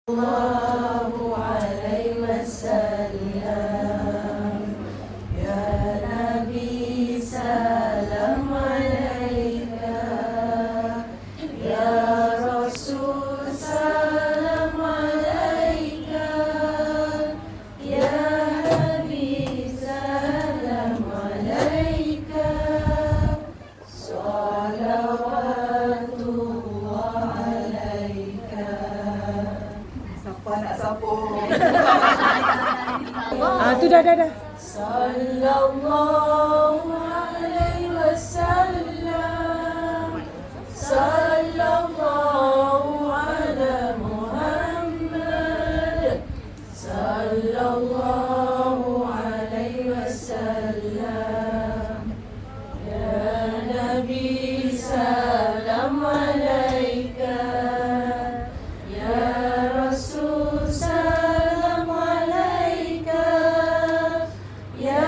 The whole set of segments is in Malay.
Sallallahu alaihi wasallam. Ya Nabi salam alaika, ya Rasul salam alaika, ya Habib salam alaika, salawatullah alaika. Siapa nak sambung? Tu dah. Sallallahu alaihi wasallam. Sallallahu ala Muhammad. Sallallahu alaihi wasallam. Ya Nabi salam alaika, ya Rasul salam alaika, ya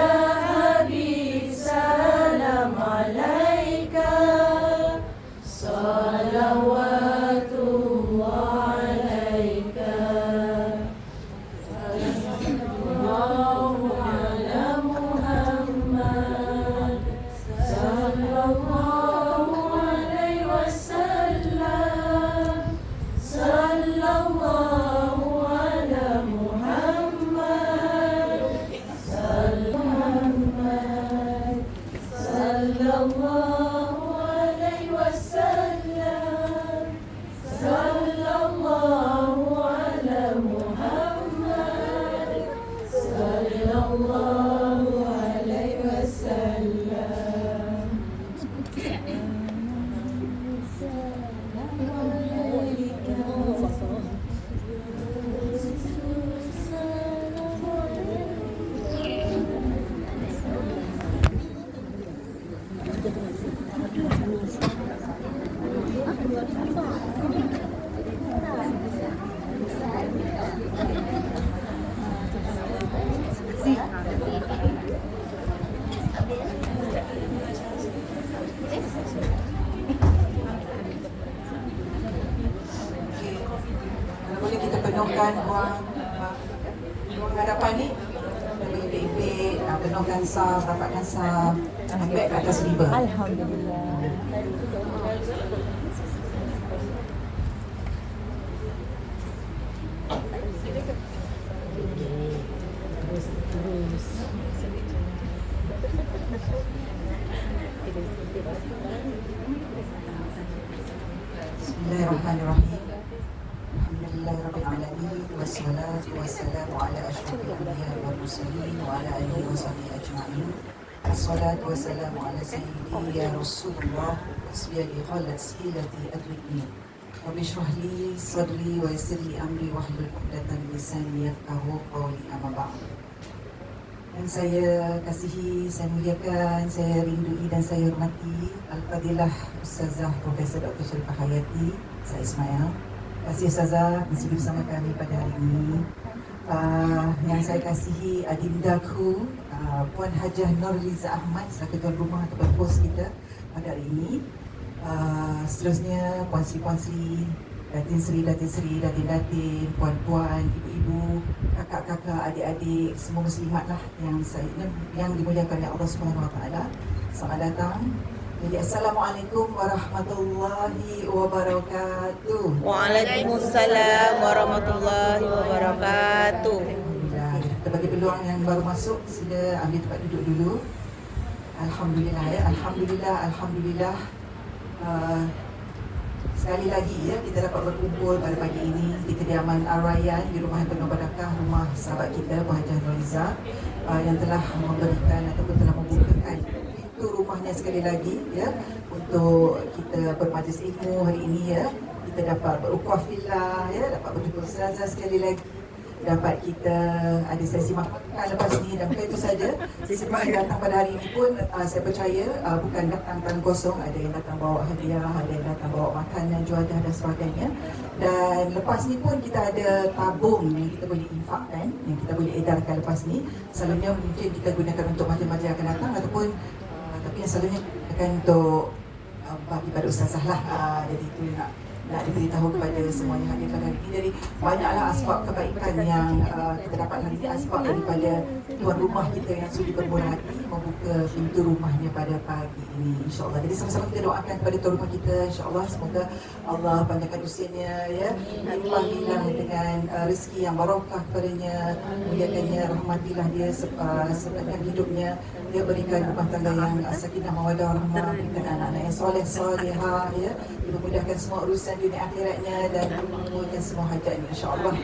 Habib salam alaika, salawatullah alaika. Sallallahu ala Muhammad. Sallallahu alaihi wasallam. Sallallahu ala Muhammad. Sallallahu alaihi wasallam. Sallallahu ala Muhammad. Sallallahu alaihi wasallam. Kalau boleh kita penuhkan ruang hadapan ni. Kita boleh pek-pek, penuhkan saf, rapatkan saf, sampai ke atas riba. Alhamdulillah. Bismillahirrahmanirrahim. Alhamdulillahirabbil alamin wassalatu wassalamu ala asyrafil anbiya'i wal mursalin wa ala alihi wa sahbihi ajma'in. Wassalatu wassalamu ala sayyidi ya Rasulullah wasbiyali khalat silati adrikni. Rabbi shrah li sadri wa yassir li amri wahlul 'uqdatam min lisani yafqahu qawli, amma ba'd. Yang saya kasihi, saya muliakan, saya rindui dan saya hormati Al-Fadilah Ustazah Profesor Dr. Sharifah Hayati, saya Ismail. Terima kasih Ustazah masih bersama kami pada hari ini. Yang saya kasihi adindaku Puan Hajah Nurliza Ahmad selaku tuan rumah atau bos kita pada hari ini. Seterusnya puan-sri, Datin Sri, Datin, puan-puan, ibu-ibu, kakak-kakak, adik-adik, semua muslimat lah yang dimuliakan oleh Allah Subhanahu Wa Taala. Selamat datang. Jadi Assalamualaikum warahmatullahi wabarakatuh. Waalaikumsalam warahmatullahi wabarakatuh. Alhamdulillah. Kita bagi peluang yang baru masuk, sila ambil tempat duduk dulu. Alhamdulillah ya, alhamdulillah. Sekali lagi ya, kita dapat berkumpul pada pagi ini di kediaman Ar-Rayyan di rumah yang penuh barakah, rumah sahabat kita Puan Hajah Nurliza yang telah memberikan ataupun telah membukakan pintu rumahnya sekali lagi ya untuk kita bermajlis ilmu hari ini ya. Kita dapat berukhuwah fillah ya, dapat berjumpa ustazah sekali lagi, dapat kita ada sesi makan lepas ni, dan bukan itu saja, semua yang datang pada hari ini pun saya percaya bukan datang tangan kosong, ada yang datang bawa hadiah, ada yang datang bawa makanan, juadah dan sebagainya. Dan lepas ni pun kita ada tabung yang kita boleh infakkan, yang kita boleh edarkan lepas ni. Selalunya mungkin kita gunakan untuk majlis-majlis yang akan datang ataupun tapi yang selalunya akan untuk bagi pada ustazah lah. Jadi itu nak nak diberitahu kepada semua yang hadir pada hari ini. Jadi banyaklah asbab kebaikan yang kita dapat hari ini, asbab daripada tuan rumah kita yang sudi bermurah hati membuka pintu rumahnya pada pagi ini, insyaAllah. Jadi sama-sama kita doakan kepada tuan rumah kita, insyaAllah semoga Allah panjangkan usianya, ya, limpah dengan rezeki yang barakah kepadanya, muliakannya, rahmatilah dia sepanjang hidupnya, dia berikan rumah tangga yang sakinah mawaddah warahmah, berikan anak-anak yang soleh solehah, ya, dimudahkan semua urusan dunia akhiratnya dan memudahkan semua hajatnya, insyaAllah.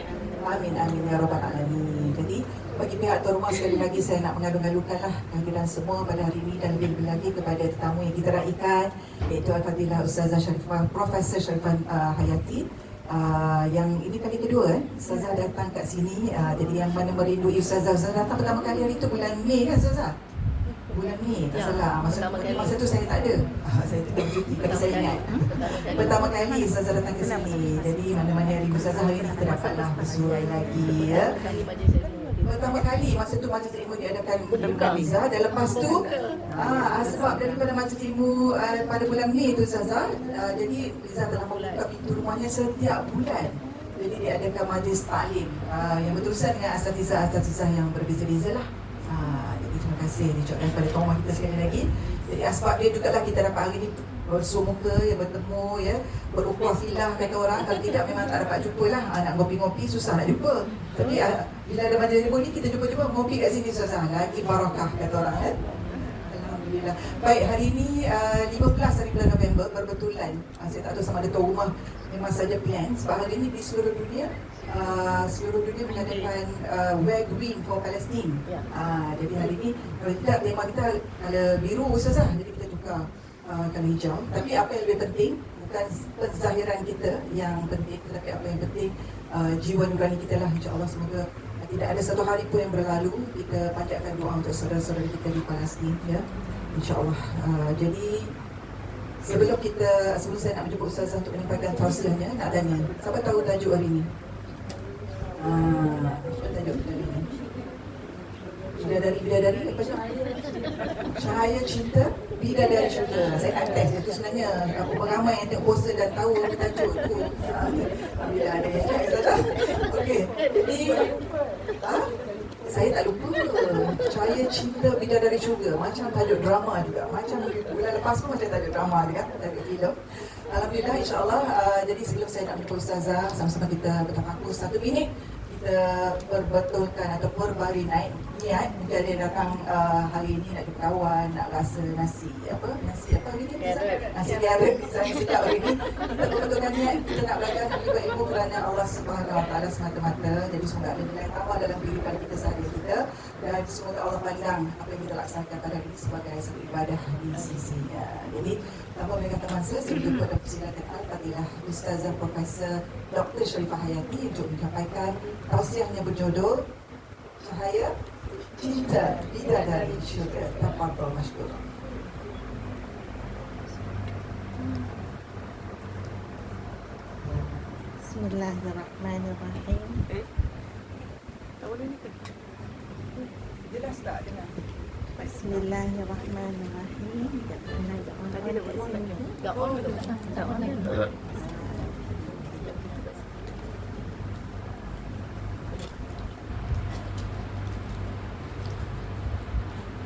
Amin amin ya rabbal alamin. Jadi bagi pihak tuan rumah, sekali lagi saya nak mengalung-alungkanlah kehadiran semua pada hari ini dan lebih lagi kepada tetamu yang kita raikan, iaitu Al-Fadhilah Ustazah Sharifah, Profesor Sharifah Hayati. Yang ini kali kedua Ustazah datang kat sini. Jadi yang mana merindui Ustazah datang pertama kali hari itu bulan Mei kan Ustazah? Bulan Mei, tak salah. Masa tu saya tak ada. Saya tak ada cuti, tapi saya ingat. Pertama kali Ustazah datang ke sini. Jadi mana-mana hari Ustazah hari ini kita dapatlah bersuai lagi, ya. Pertama kali masa tu majlis ilmu diadakan di Biza, dan lepas tu sebab daripada majlis ilmu pada bulan Mei tu Ustazah, jadi Biza telah membuka pintu rumahnya setiap bulan. Jadi diadakan majlis taklim yang berurusan dengan asatizah yang berbeza-beza lah. Jadi terima kasih diucapkan kepada tuan rumah kita sekali lagi. Jadi asbab dia juga lah kita dapat hari ni bersua muka, ya, bertemu, ya, berukhuwah filah kata orang. Kalau tidak memang tak dapat jumpa lah. Nak ngopi-ngopi susah nak jumpa. Tapi bila ada majlis ilmu ni kita jumpa-jumpa ngopi kat sini susah. Lagi barakah kata orang, ya. Alhamdulillah. Baik, hari ini 15 hari bulan November berbetulan. Saya tak tahu sama ada tuan rumah memang saja plan. Sebab hari ini di seluruh dunia mengadakan Wear Green for Palestine. Jadi hari ini kalau tidak tema kita kalau biru Ustazah, jadi kita tukar kalau hijau. Tapi apa yang lebih penting bukan penzahiran kita yang penting, tetapi apa yang penting jiwa nurani kita lah, insya-Allah. Semoga tidak ada satu hari pun yang berlalu kita panjatkan doa untuk saudara-saudara kita di Palestin, ya, insya-Allah. Jadi sebelum saya nak menjemput Ustazah untuk menyampaikan tausiahnya, nak tanya, siapa tahu tajuk hari ini? Tajuk hari ini Bidadari apa sih? Cahaya Cinta Bidadari Syurga. Saya nak test itu sebenarnya. Apa ramai yang tengok poster dan tahu tajuk tu. Bila ada yang tak. Okey. Jadi saya tak lupa. Cahaya Cinta Bidadari Syurga. Macam tajuk drama juga. Macam bulan lepas pun macam tajuk drama juga, tajuk filem. Alhamdulillah, insya-Allah. Jadi sebelum saya nak menjemput Ustazah, sama-sama kita bertafakur 1 minit. Kita perbetulkan atau perbari naik niat jika dia datang hari ini nak berkawan, nak rasa nasi apa hari ini? Nasi garam misalnya sedap hari ini. Kita perbetulkan niat, kita nak belajar juga ilmu kerana Allah Subhanahu Wa Taala semata-mata. Jadi semoga ada nilai tambah dalam kehidupan kita sehari-hari kita, dan semoga Allah pandang apa yang kita laksanakan pada hari ini sebagai satu ibadah di sisinya. Jadi tanpa mereka teman saya berjumpa dan persilakan Al-Fadhilah Ustazah Profesor Dr. Sharifah Hayati untuk menyampaikan tausiahnya berjudul Cahaya Cinta Bidadari Syurga. Tafadhal masykur. Bismillahirrahmanirrahim. Jelas tak dengar? Bismillahirrahmanirrahim.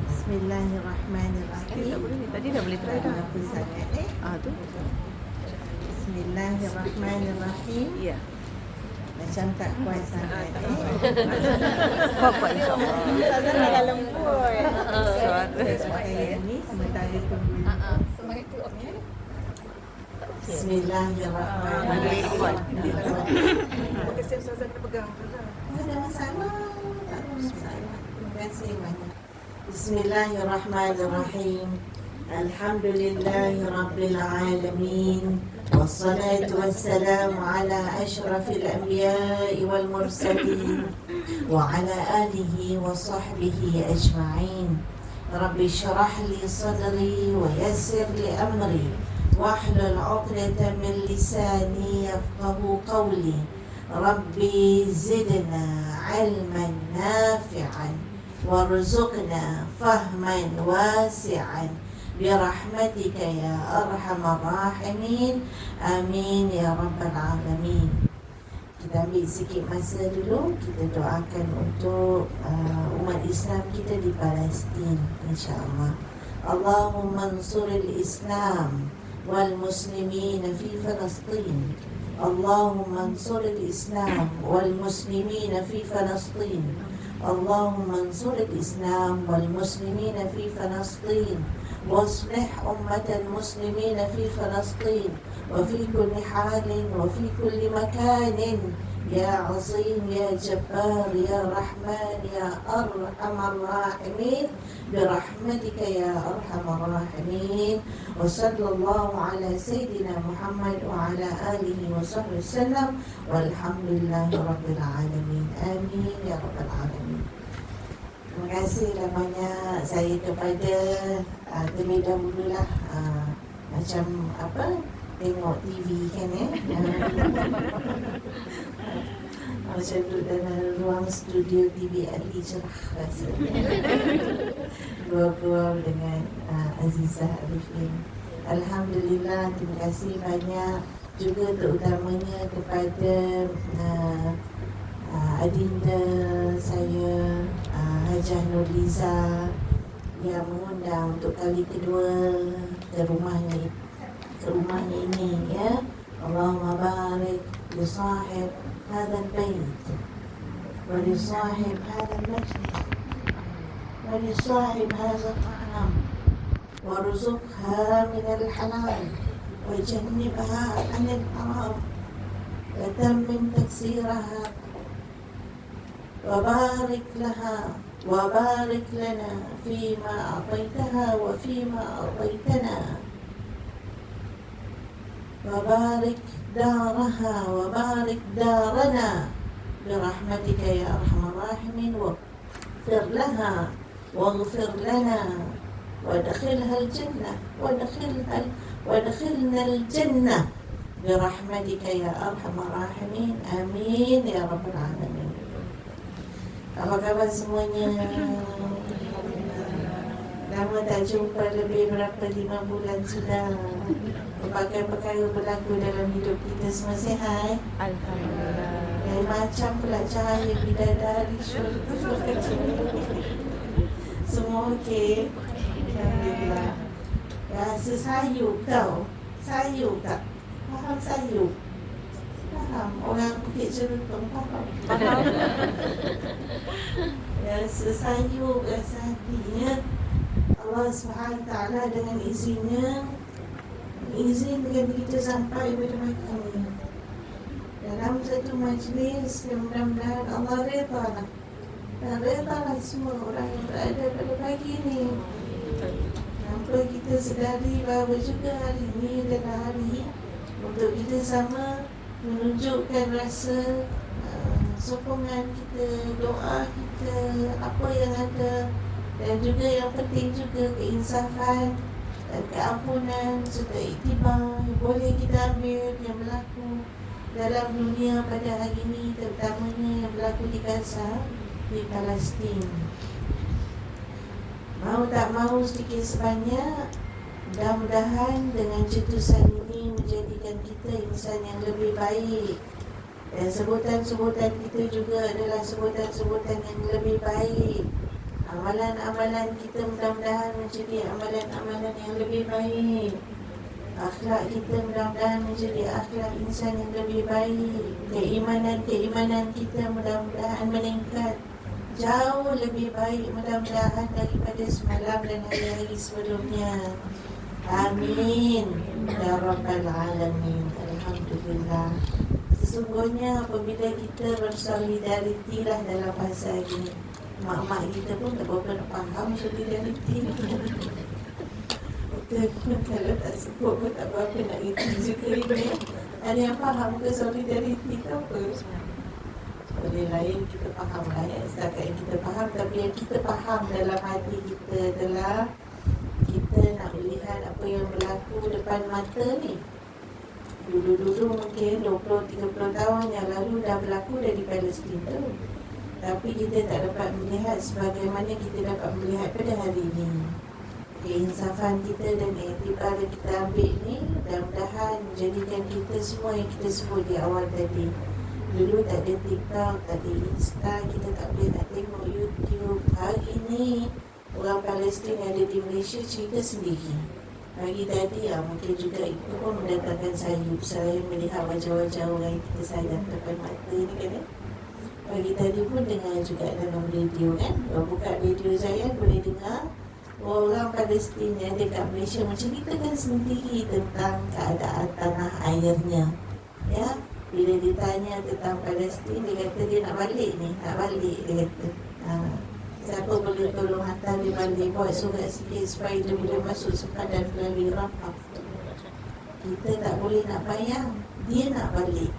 Bismillahirrahmanirrahim. Tadi dah boleh try dah. Tu. Bismillahirrahmanirrahim. Ya. Macam tak kuat sangat. Kuat insya-Allah. Ustazah nak lembut. Suara. Saya ni sementara tunggu. Semangat tu okey. Bismillahirrahmanirrahim. Terima kasih Ustazah, kita pegang. Tak ada masalah. Tak ada masalah. Terima kasih banyak. Bismillahirrahmanirrahim. Alhamdulillahi Rabbil Alamin. والصلاة والسلام على أشرف الأنبياء والمرسلين وعلى آله وصحبه أجمعين. رب اشرح لي صدري ويسر لي أمري واحلل عقدة من لساني يفقه قولي. ربي زدنا علما نافعا وارزقنا فهما واسعا برحمتك يا أرحم الراحمين آمين يا رب العالمين. Kita ambil sikit masa dulu, kita doakan untuk umat Islam kita di Palestin, insya-Allah. Allahumma ansuril Islam wal muslimin fi Palestin. Allahumma ansuril Islam wal muslimin fi Palestin. Allahumma ansuril Islam wal muslimin fi Palestin. واصلح أمة المسلمين في فلسطين وفي كل حال وفي كل مكان يا عظيم يا جبار يا رحمن يا أرحم الراحمين برحمتك يا أرحم الراحمين. وصلى الله على سيدنا محمد وعلى آله وصحبه وسلم والحمد لله رب العالمين آمين يا رب العالمين. Terima kasihlah banyak saya kepada terlebih dahululah macam apa, tengok TV kan macam duduk dalam ruang studio TV Ali Cerah rasanya. Keluar-keluar dengan Azizah Arifin. Alhamdulillah, terima kasih banyak juga terutamanya kepada adinda saya Hajah Nurliza yang mengundang untuk kali kedua ke rumahnya ini ya. Allahumma barik li sahib hadha al-bayt wa li sahib hadha al-majlis wa li sahib hadha al-ta'am warzuqha min al-halal wa jannibha an al-haram wa tammim taksiraha وبارك لها وبارك لنا فيما أعطيتها وفيما أعطيتنا وبارك دارها وبارك دارنا برحمتك يا أرحم الراحمين واغفر لها واغفر لنا وادخلها الجنة وادخلنا الجنة برحمتك يا أرحم الراحمين آمين يا رب العالمين. Apa khabar semuanya? Lama tak jumpa, lebih berapa 5 bulan sudah. Berbagai perkara berlaku dalam hidup kita, semua sihat? Alhamdulillah. Macam pula cahaya bidadari syurga. Semua okey? Alhamdulillah. Rasa sayup tau. Sayup tak? Faham sayup? Faham. Orang Bukit Jerutong faham. Rasa sayup, rasa hatinya Allah SWT dengan izinnya izinkan kita sampai pada makam ini dalam satu majlis yang mudah-mudahan Allah redha dan redha semua orang yang berada pada pagi ini. Sampai kita sedari bahawa juga hari ini adalah hari untuk kita sama menunjukkan rasa sokongan kita, doa kita, apa yang ada, dan juga yang penting juga keinsafan dan keampunan serta iktibar yang boleh kita ambil yang berlaku dalam dunia pada hari ini, terutamanya yang berlaku di Gaza, di Palestin. Mau tak mau sedikit sebanyak, mudah-mudahan dengan cetusan ini menjadikan kita insan yang lebih baik. Dan sebutan-sebutan kita juga adalah sebutan-sebutan yang lebih baik. Amalan-amalan kita mudah-mudahan menjadi amalan-amalan yang lebih baik. Akhlak kita mudah-mudahan menjadi akhlak insan yang lebih baik. Keimanan-keimanan kita mudah-mudahan meningkat jauh lebih baik mudah-mudahan daripada semalam dan hari-hari sebelumnya. Amin ya rabbal alamin. Alhamdulillah. Sesungguhnya apabila kita bersolidariti lah dalam bahasa ini, mak-mak kita pun tak berapa nak faham solidariti. Kita pun kalau tak sebut pun tak berapa nak erti juga ini. Ada yang faham ke solidariti ke apa? Oleh lain kita faham lah ya. Setakat yang kita faham, tapi yang kita faham dalam hati kita adalah kita nak melihat apa yang berlaku depan mata ni. Dulu-dulu mungkin 20-30 tahun yang lalu dah berlaku dari Palestin tu. Tapi kita tak dapat melihat sebagaimana kita dapat melihat pada hari ini. keinsafan kita dan iktibar yang kita ambil ni mudah-mudahan menjadikan kita semua yang kita sebut di awal tadi. Dulu tak ada TikTok, tak ada Insta, kita tak boleh nak tengok YouTube. Hari ni orang Palestin yang ada di Malaysia cerita sendiri. Pagi tadi mungkin juga itu pun mendatangkan sayup. Saya melihat wajah-wajah orang yang kita sayang depan mata ni kan. Pagi tadi pun dengar juga dalam radio kan. Kalau buka radio saya boleh dengar orang Palestin yang ada kat Malaysia menceritakan sendiri tentang keadaan tanah airnya. Ya, bila ditanya tentang Palestin, dia kata dia nak balik ni, nak balik dia kata. Siapa boleh tolong hantar dia balik, buat surat sikit supaya dia boleh masuk sepadan melalui Rafah. Kita tak boleh nak bayang, dia nak balik.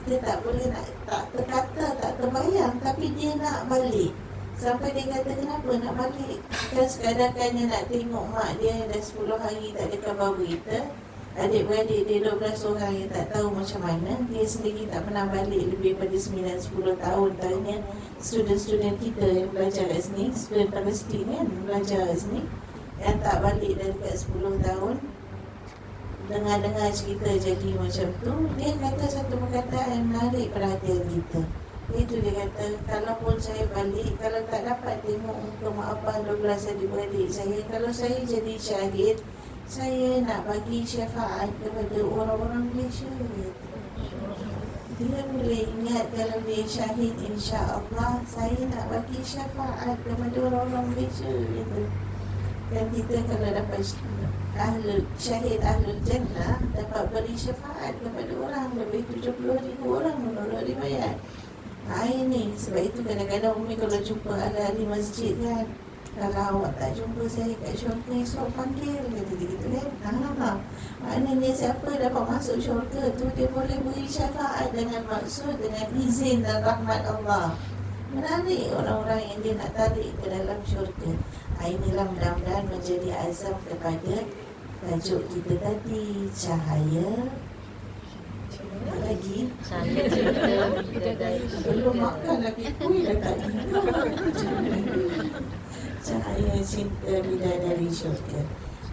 Kita tak boleh nak, tak terkata, tak terbayang, tapi dia nak balik. Sampai dia kata kenapa nak balik? Kan sekadar kan dia nak tengok mak dia yang dah 10 hari tak ada khabar berita. Adik-beradik dia 12 orang yang tak tahu macam mana. Dia sendiri tak pernah balik lebih pada 9-10 tahun. Tanya student-student kita yang belajar kat sini, student Palestin kan belajar kat sini, yang tak balik dari kat 10 tahun. Dengar-dengar cerita jadi macam tu, dia kata satu perkataan yang menarik perhatian kita. Itu dia kata, kalaupun saya balik, kalau tak dapat tengok muka mak abang 12 adik-beradik saya, kalau saya jadi syahid, saya nak bagi syafaat kepada orang-orang Malaysia. Dia boleh ingat kalau dia syahid, insya-Allah saya nak bagi syafaat kepada orang-orang Malaysia gitu. Dan kita kalau dapat syahid ahlul jannah, dapat beri syafaat kepada orang lebih 70,000 orang menurut riwayat. Ini sebab itu kadang-kadang Umi kalau jumpa ahli masjid kan, kalau awak tak jumpa saya kat syurga, esok panggil, kata dia gitu kan. Maknanya siapa dapat masuk syurga tu, dia boleh beri syafaat dengan maksud, dengan izin dan rahmat Allah. Menarik orang-orang yang dia nak tarik ke dalam syurga. Inilah mudah-mudahan menjadi azam kepada tajuk kita tadi, cahaya. Apa lagi? Cahaya cinta bidadari. Belum makan lagi, kuih dah tak cahaya cinta bidadari syurga.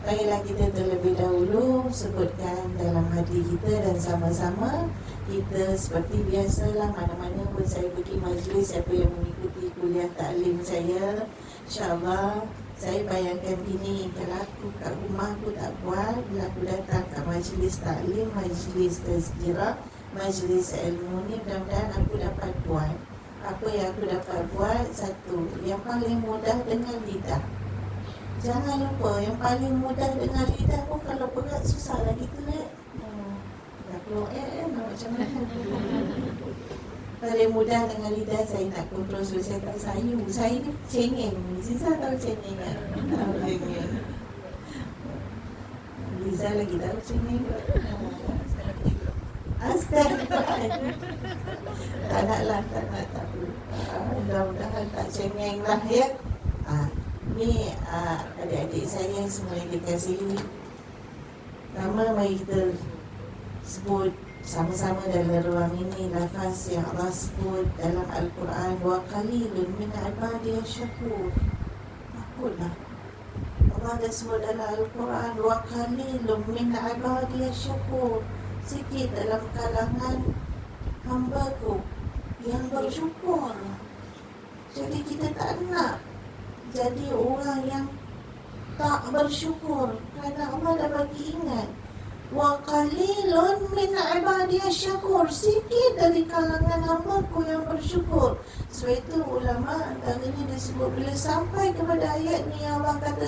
Baiklah, kita terlebih dahulu sebutkan dalam hati kita dan sama-sama kita seperti biasalah, mana-mana pun saya pergi majlis, siapa yang mengikuti kuliah taklim saya, insya-Allah saya bayangkan gini, kalau aku kat rumah aku tak buat, bila aku datang kat majlis taklim, majlis tazkirah, majlis ilmu ni, mudah-mudahan aku dapat buat. Apa yang aku dapat buat? Satu, yang paling mudah dengan lidah. Jangan lupa, yang paling mudah dengan lidah pun kalau berat susah lagi tu nak. Dah keluar macam mana? Paling mudah dengan lidah saya nak kontrol supaya saya tak sayu. Saya ni cengeng. Ziza tahu cengeng kan? Tahu cengeng. Liza lagi tahu cengeng kot. Astagfirullah. Tak naklah, tak nak tahu. Mudah-mudahan tak cengeng lah ya. Ni adik-adik saya semua yang dikasihi. Pertama mari kita sebut sama-sama dalam ruang ini lafaz yang Allah sebut dalam Al-Quran, wa qalilun min ibadiyasy syakur. Takutlah Allah dah sebut dalam Al-Quran, wa qalilun min ibadiyasy syakur. Sikit dalam kalangan hamba-Ku yang bersyukur. Jadi kita tak nak jadi orang yang tak bersyukur, kerana Allah dah bagi ingat, wa qalilun min ibadiyasy syakur, sikit dari kalangan hamba-Ku yang bersyukur. Sebab itu ulama antaranya disebut bila sampai kepada ayat ni Allah kata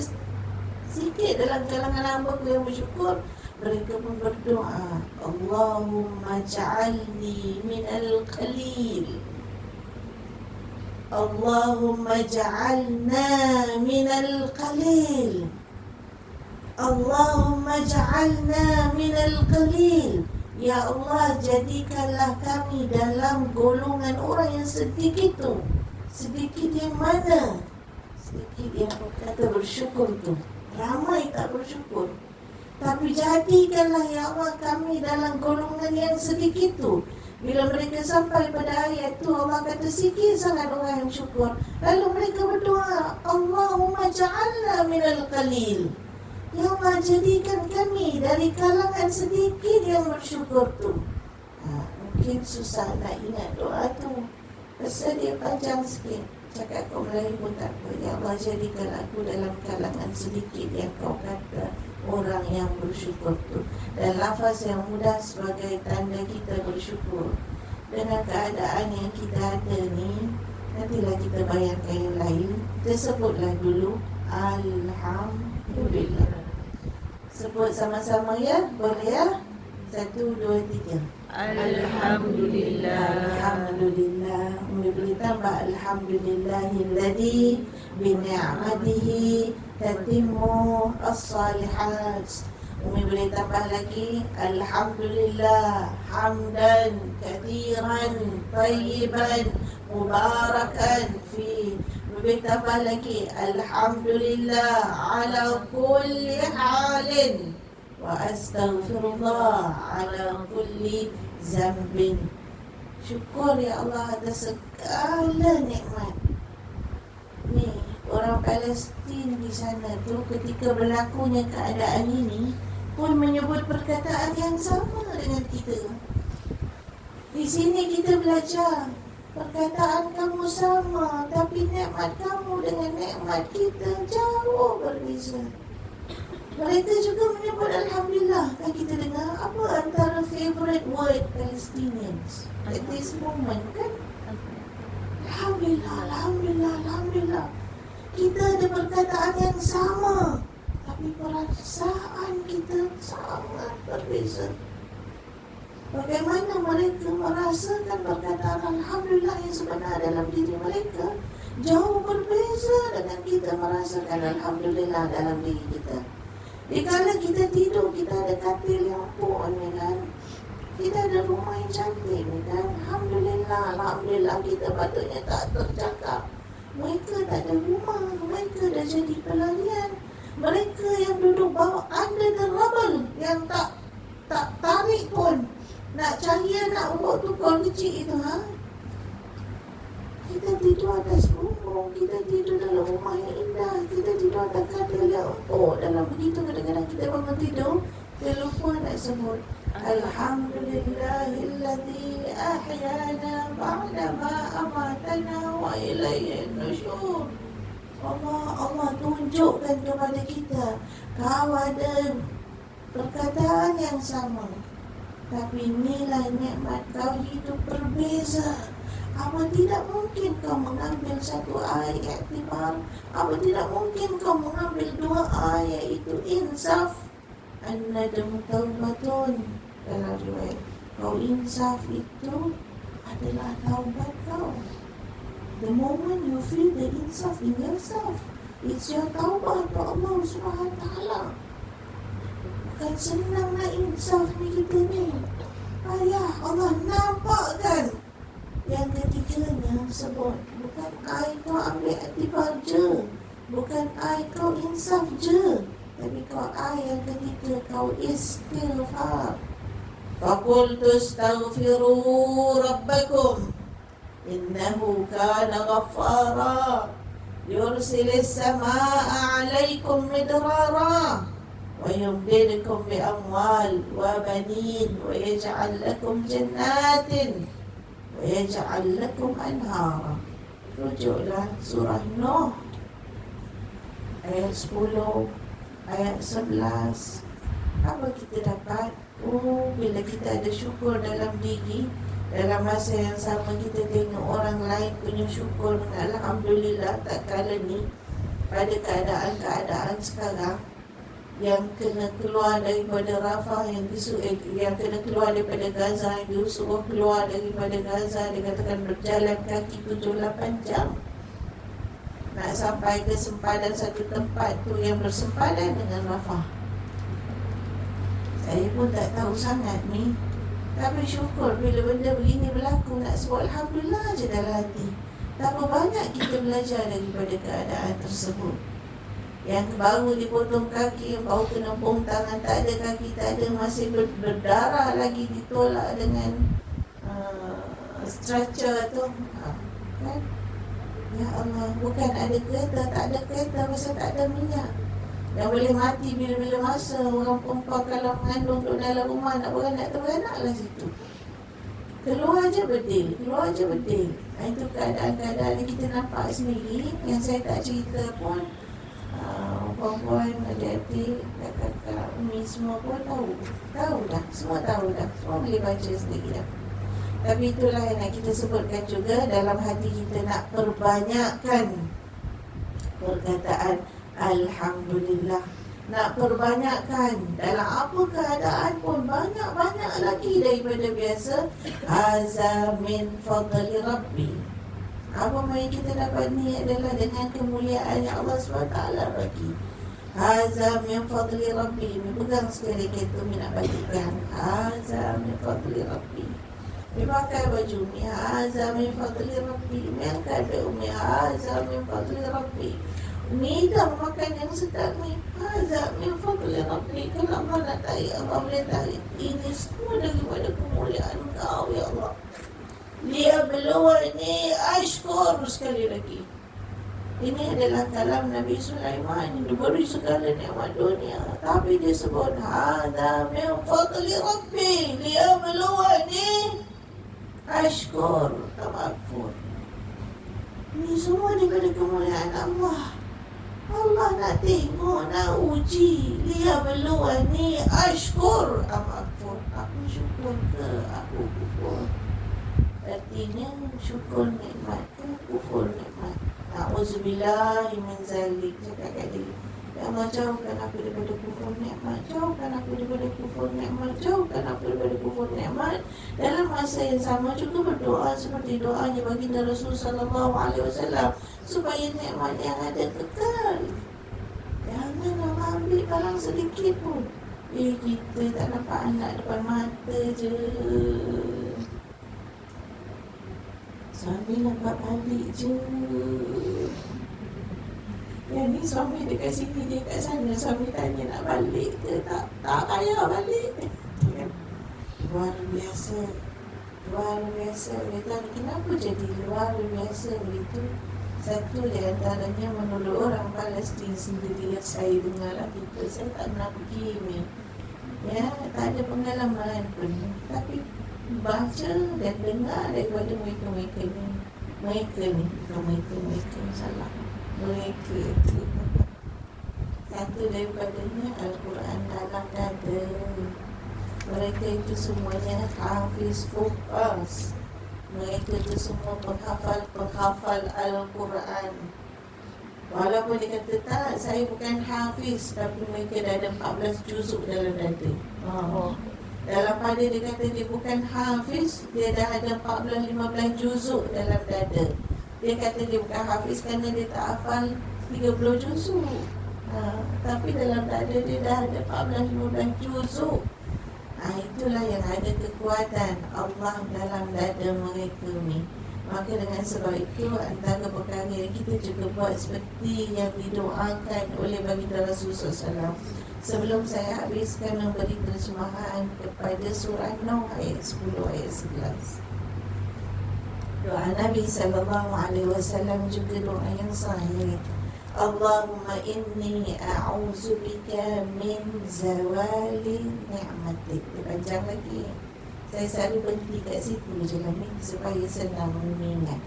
sikit dalam kalangan hamba-Ku yang bersyukur, mereka pun berdoa, Allahumma ja'alni minal qalil, Allahumma ja'alna minal qalil, Allahumma ja'alna minal qalil. Ya Allah, jadikanlah kami dalam golongan orang yang sedikit tu. Sedikit yang mana? Sedikit yang kata bersyukur tu. Ramai tak bersyukur. Tapi jadikanlah ya Allah kami dalam golongan yang sedikit tu. Bila mereka sampai pada ayat tu, Allah Allah kata sikit sangat orang yang syukur. Lalu mereka berdoa, Allahumma ja'alna minal qalil. Ya Allah, jadikan kami dari kalangan sedikit yang bersyukur tu. Mungkin susah nak ingat doa tu, pasal dia panjang sikit. Cakap kau Melayu pun tak apa. Ya Allah, jadikan aku dalam kalangan sedikit yang kau kata orang yang bersyukur tu. Dan lafaz yang mudah sebagai tanda kita bersyukur dengan keadaan yang kita ada ni. Nantilah kita bayangkan yang lain. Kita sebutlah dulu Alhamdulillah. Sebut sama-sama ya, boleh ya? 1, 2, 3. Alhamdulillah. Alhamdulillah. Umi boleh tambah Alhamdulillahilladzi bini'matihi tatimmu as-salihat. Umi boleh tambah lagi Alhamdulillah hamdan kathiran tayyiban mubarakan fi. Boleh tambah lagi Alhamdulillah ala kulli halin wa astaghfirullah ala kulli zambin. Syukur ya Allah atas segala nikmat. Ni orang Palestin di sana tu ketika berlakunya keadaan ini pun menyebut perkataan yang sama dengan kita. Di sini kita belajar perkataan kamu sama, tapi nikmat kamu dengan nikmat kita jauh berbeza. Mereka juga menyebut Alhamdulillah. Kan kita dengar apa antara favorite word Palestinians at this moment kan? Alhamdulillah, Alhamdulillah, Alhamdulillah. Kita ada perkataan yang sama, tapi perasaan kita sangat berbeza. Bagaimana mereka merasakan perkataan Alhamdulillah yang sebenar dalam diri mereka jauh berbeza dengan kita merasakan Alhamdulillah dalam diri kita. Dikala kita tidur, kita ada katil yang empuk ni kan, kita ada rumah yang cantik ni kan, Alhamdulillah, Alhamdulillah kita patutnya tak tercakap. Mereka tak ada rumah, mereka dah jadi pelarian. Mereka yang duduk bawah under the rubble, yang tak tarik pun nak cahaya nak buat tu kol kecil itu Kita tidur atas bumbung, kita tidur dalam rumah yang indah, kita tidur atas katil yang empuk. Dalam begitu kadang-kadang kita bangun tidur, kita lupa nak sebut Alhamdulillahilladzi ahyana ba'da ma amatana wa ilayhin nusyur. Allah tunjukkan kepada kita kau ada perkataan yang sama, tapi nilai nikmat kau hidup berbeza. Apa tidak mungkin kau mengambil satu ayat iktibar? Apa tidak mungkin kau mengambil dua ayat itu insaf? An-nadam taubatun. Dalam riwayat, kau insaf itu adalah taubat kau. The moment you feel the insaf in yourself, it's your taubat to Allah SWT. Bukan senang nak insaf ni kita ni. Ayah, Allah nampakkan. Yang ketiganya sebut, bukan I kau ambil iktibar je, bukan I kau insaf je, tapi kau I yang ketiga kau istighfar. Faqultu astaghfiru rabbakum innahu kana ghaffara yursilis samaa'a 'alaikum midrara wa yumdidukum bi amwal wa banin wa yaj'al lakum jannatin wa yaj'al lakum anhara. Rujuklah surah Nuh ayat 10, ayat 11. Apa kita dapat? Bila kita ada syukur dalam diri, dalam masa yang sama kita tengok orang lain punya syukur, Alhamdulillah, tak kala ni pada keadaan-keadaan sekarang yang kena keluar daripada Rafah, yang kena keluar daripada Gaza, yang disuruh keluar daripada Gaza, dikatakan berjalan kaki 7-8 jam nak sampai ke sempadan satu tempat tu yang bersempadan dengan Rafah. Saya pun tak tahu sangat ni, tapi syukur bila benda begini berlaku, nak sebut Alhamdulillah je dalam hati. Berapa banyak kita belajar daripada keadaan tersebut. Yang baru dipotong kaki, yang baru kena bom tangan, tak ada kaki, tak ada, masih berdarah lagi, ditolak dengan stretcher tu. Kan? Ya Allah, bukan ada kereta, tak ada kereta pasal tak ada minyak. Dah boleh mati bila-bila masa. Orang perempuan kalau mengandung duduk dalam rumah nak beranak, terberanak lah situ. Keluar je bedil. Itu keadaan-keadaan yang kita nampak sendiri, yang saya tak cerita pun. Perempuan, adik-adik, kakak, umi semua pun tahu dah, semua boleh baca sendiri dah. Tapi itulah yang nak kita sebutkan juga, dalam hati kita nak perbanyakkan perkataan Alhamdulillah. Nak perbanyakkan dalam apa keadaan pun, banyak-banyak lagi daripada biasa. Haza min fadli Rabbi. Apa yang kita dapat ni adalah dengan kemuliaan yang Allah SWT bagi. Haza min fadli Rabbi. Mi pegang sekali kereta, mi nak bagikan. Haza min fadli Rabbi. Mi pakai baju mi. Haza min fadli Rabbi. Mi angkat beg umi. Haza min fadli Rabbi. Mi dah makan yang sedap ni. Haza min fadli Rabbi. Kalau Allah nak tarik, Allah boleh tarik. Ini semua daripada kemuliaan Kau, ya Allah. Dia berluani ashkur sekali lagi. Ini adalah kalam Nabi Sulaiman yang diberi segala nikmat dunia, tapi dia sebut hadza min fadli Rabbi liyabluwani ashkur am akfur. Ini semua daripada kemuliaan Allah. Allah nak tengok, nak uji. Liyabluwani ashkur am akfur. Aku syukur ke aku kufur? Artinya syukur nikmat ke kufur nikmat. Na'udzubillahi min zalik. Cakap kat dia, ya Allah, jauhkan aku daripada kufur nikmat. Jauhkan aku daripada kufur nikmat. Jauhkan aku daripada kufur nikmat. Dalam masa yang sama juga berdoa seperti doanya baginda Rasul sallallahu alaihi wasallam, supaya nikmat yang ada kekal. Jangan Allah ambil barang sedikit pun. Kita tak nampak anak depan mata je. Suami nampak balik je. Yang ni suami dekat sini, dia kat sana. Suami tanya nak balik ke tak? Tak payah balik. Luar biasa. Dia tanya kenapa jadi luar biasa begitu. Satu di antaranya menolong orang Palestin sendiri yang saya dengar lah kita. Saya tak pernah pergi ni. Ya, tak ada pengalaman pun. Tapi baca dan dengar daripada mereka ni. Mereka salah. Mereka itu. Satu daripadanya Al-Quran dalam dada. Mereka itu semuanya hafiz Qur'as. Mereka itu semua penghafal Al-Quran. Walaupun dia kata tak, saya bukan hafiz, tapi mereka dah ada 14 juzuk dalam dada. Dalam pada dia kata dia bukan hafiz, dia dah ada 14-15 juzuk dalam dada. Dia kata dia bukan hafiz kerana dia tak hafal 30 juzuk. Tapi dalam dada dia dah ada 14-15 juzuk. Itulah yang ada kekuatan Allah dalam dada mereka ni. Maka dengan sebab itu, antara perkara yang kita juga buat seperti yang didoakan oleh baginda Rasulullah SAW. Sebelum saya habiskan memberi terjemahan kepada surah Nuh ayat 10 ayat 11. Doa Nabi SAW juga doa yang sahih. Allahumma inni a'udzubika min zawali ni'matik. Dia panjang lagi. Saya selalu berhenti kat situ je lah supaya senang mengingat.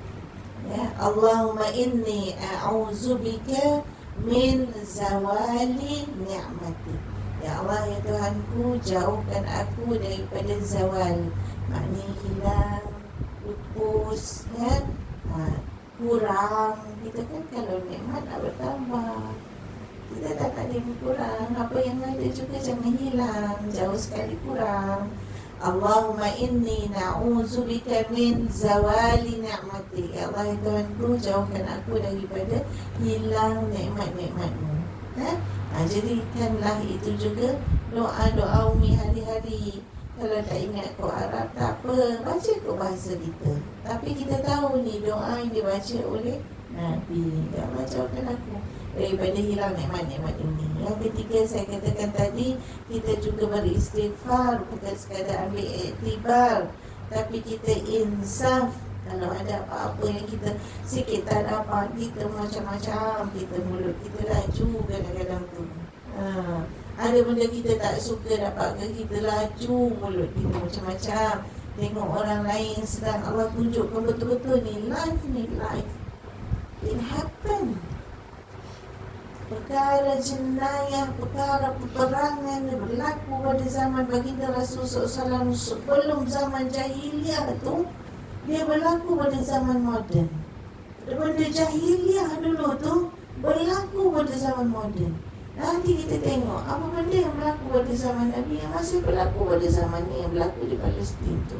Ya, Allahumma inni a'udzubika min zawali ni'matik. Ya Allah, ya Tuhanku, jauhkan aku daripada zawal. Maknanya hilang, putus, ya, kurang. Kita kan kalau nikmat nak bertambah, kita tak nak dia berkurang. Apa yang ada juga jangan hilang, jauh sekali kurang. Allahumma inni na'udzubika min zawali ni'mati. Ya Allah, ya Tuhanku, jauhkan aku daripada hilang nikmat-nikmat-Mu. Jadikanlah itu juga doa-doa umi hari-hari. Kalau tak ingat kod Arab, tak apa, baca kod bahasa kita. Tapi kita tahu ni doa yang dibaca oleh Nabi. Ya Allah, jauhkan aku daripada hilang nikmat-nikmat ini. Yang ketiga saya katakan tadi, kita juga beristighfar, bukan sekadar ambil iktibar. tapi kita insaf. Kalau ada apa-apa yang kita sikit tak dapat, kita macam-macam, kita mulut kita laju kadang-kadang tu. Ada benda kita tak suka dapatkan, kita laju mulut kita macam-macam. Tengok orang lain sedang Allah tunjukkan betul-betul ni life. It happen. Perkara jenayah, perkara peperangan berlaku pada zaman baginda Rasulullah SAW sebelum zaman jahiliah tu, dia berlaku pada zaman moden. Benda jahiliah dulu tu berlaku pada zaman moden. Nanti kita tengok apa benda yang berlaku pada zaman Nabi yang masih berlaku pada zaman ni, yang berlaku di Palestin tu.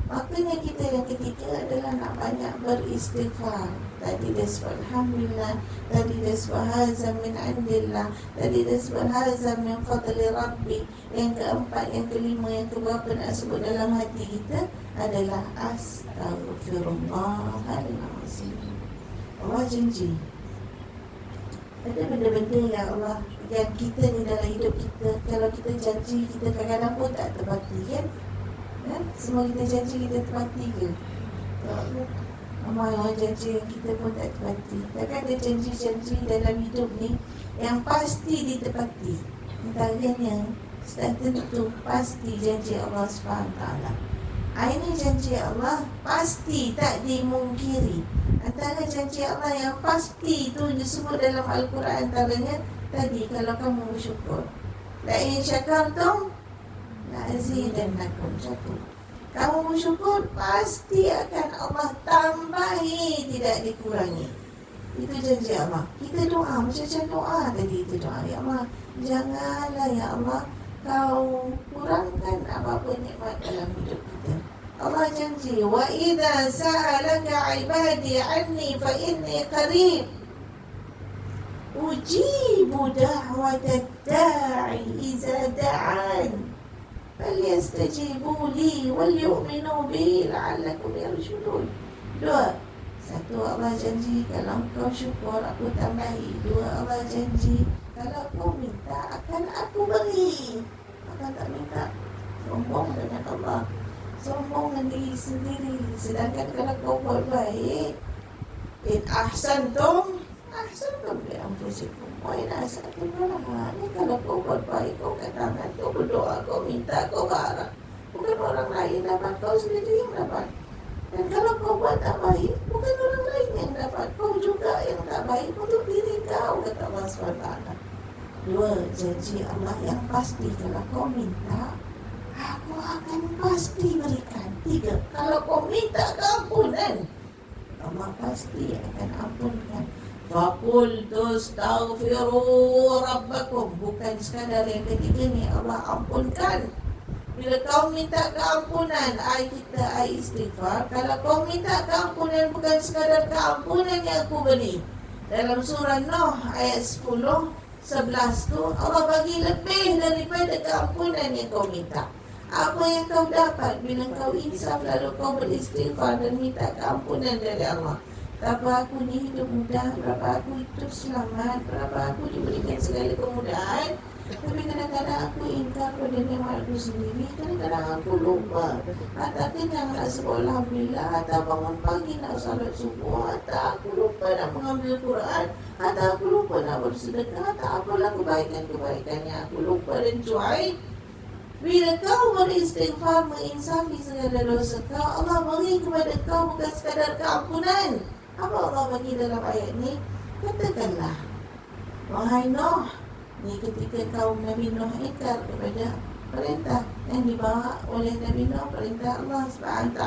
Makanya kita yang ketiga adalah nak banyak beristighfar. Tadi dah sebut Alhamdulillah, tadi dah sebut Hazam min Indillah, tadi dah sebut Hazam min Fadli Rabbi. Yang keempat, yang kelima, yang keberapa nak sebut dalam hati kita adalah Astaghfirullahaladzim. Allah janji ada benda-benda yang Allah, yang kita ni dalam hidup kita, kalau kita janji, kita kadang-kadang pun tak tepati kan? Semua kita janji kita tepati ke? Ramai orang janji yang kita pun tak tepati. Tapi ada janji-janji dalam hidup ni yang pasti ditepati. Antaranya sudah tentu pasti janji Allah SWT. Ini janji Allah pasti tak dimungkiri. Antara janji Allah yang pasti itu disebut dalam Al-Quran, antaranya tadi, kalau kamu bersyukur, la in syakartum la azidannakum. Satu, kamu bersyukur pasti akan Allah tambahi, tidak dikurangi. Itu janji Allah. Kita doa macam doa tadi itu doa, ya Allah, janganlah ya Allah kau kurangkan apa-apa nikmat dalam hidup kita. Allah janji, wa idza sa'alaka 'ibadi 'anni fa inni qarib ujibu da'watad da'i idza da'an falyastajibu li wal yu'minu bi la'allakum yarshudun. Dua. Satu, Allah janji kalau kau syukur aku tambahi. Dua, Allah janji kalau kau minta akan aku beri. Maka tak minta, sombong dengan Allah, sombong dengan diri sendiri. Sedangkan kalau kau buat baik, in ahsantum li anfusikum wa in asatum falaha. Ni kalau kau buat baik, kau kat tangan, kau berdoa, kau minta, kau harap, bukan orang lain dapat, kau sendiri yang dapat. Dan kalau kau buat tak baik, bukan orang lain yang dapat, kau juga yang tak baik untuk diri kau, kata Allah SWT. Dua, janji Allah yang pasti, kalau kau minta, aku akan pasti berikan. Tiga, kalau kau minta keampunan, Allah pasti akan ampunkan. Faqultu astaghfiru rabbakum. Bukan sekadar yang ketiga ni Allah ampunkan. Bila kau minta keampunan, kita istighfar. Kalau kau minta keampunan, bukan sekadar keampunan yang aku beri. Dalam surah Nuh ayat 10-11 tu, Allah bagi lebih daripada keampunan yang kau minta. Apa yang kau dapat bila kau insaf lalu kau beristighfar dan minta keampunan dari Allah. Berapa aku ni hidup mudah, berapa aku hidup selamat, berapa aku diberikan segala kemudahan, tapi kadang-kadang aku ingkar pada nikmat aku sendiri. Kadang-kadang aku lupa. Atau kenyang nak sebut Alhamdulillah, atau bangun pagi nak salat subuh, atau aku lupa nak mengambil Quran, atau aku lupa nak bersedekah, atau apalah kebaikan-kebaikan yang aku lupa dan cuai. Bila kau beristighfar, menginsafi segala dosa kau, Allah beri kepada kau bukan sekadar keampunan. Apa Allah bagi dalam ayat ni? Katakanlah, wahai Nuh, ni ketika kaum Nabi Nuh ingkar kepada perintah yang dibawa oleh Nabi Nuh, perintah Allah SWT.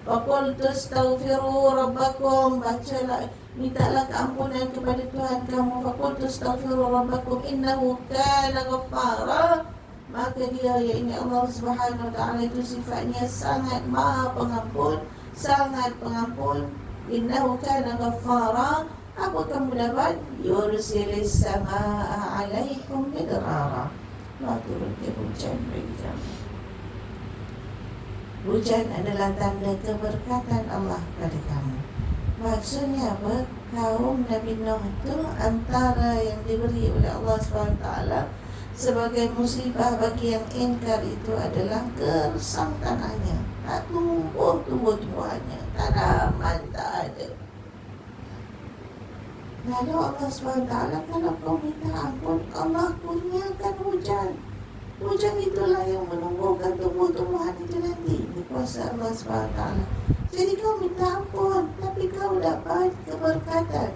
Faqultu astaghfiru rabbakum, bacalah, mintalah keampunan kepada Tuhan kamu. Faqultu astaghfiru rabbakum innahu kana ghaffara. Maka dia, yakni Allah Subhanahu Wa Taala, itu sifatnya sangat maha pengampun, sangat pengampun. Innahu kana ghaffara. Apa kamu dapat? Yursilis samaa alaikum midrara. Allah turunkan hujan bagi kamu. Hujan adalah tanda keberkatan Allah kepada kamu. Maksudnya apa? Kaum Nabi Nuh itu antara yang diberi oleh Allah SWT sebagai musibah bagi yang ingkar itu adalah gersang tanahnya. Tak tumbuh tumbuh-tumbuhannya. Tanaman tak ada. Lalu Allah SWT, kalau kau minta ampun, Allah kurniakan hujan. Hujan itulah yang menumbuhkan tumbuh-tumbuhan itu nanti. Ini kuasa Allah SWT. Jadi kau minta ampun, tapi kau dapat keberkatan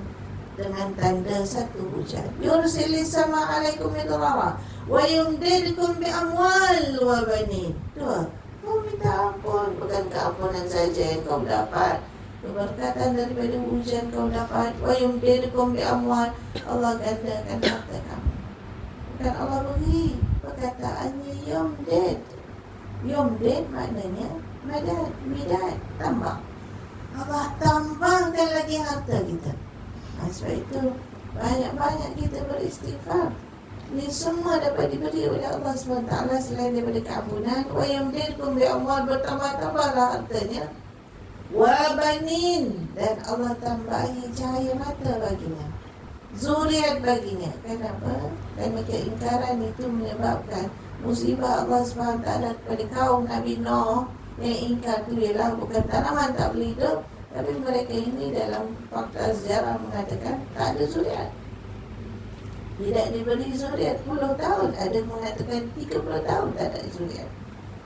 dengan tanda satu hujan. Yursilis sama alaikum midrara wa yumdidkum bi amwal wa banin. Dua. Kau minta ampun, bukan keampunan saja yang kau dapat, keberkatan daripada hujan kau dapat. Wa yumdidkum bi amwal, Allah gandakan harta kamu. Bukan Allah beri, perkataannya yumdid. Yumdid maknanya madad, midad, tambah. Allah tambahkan lagi harta kita. Sebab itu banyak-banyak kita beristighfar. Ini semua dapat diberi oleh Allah SWT selain daripada keampunan. Wa yumdidkum bi amwal, bertambah-tambahlah hartanya. Wa banin, dan Allah tambahi cahaya mata baginya, zuriat baginya. Kenapa? Kerana keingkaran itu menyebabkan musibah Allah SWT kepada kaum Nabi Nuh. Yang ingkar itu ialah bukan tanaman tak boleh hidup, tapi mereka ini dalam fakta sejarah mengatakan tak ada zuriat. Tidak diberi zuriat 10 tahun. Ada mengatakan 30 tahun tak ada zuriat.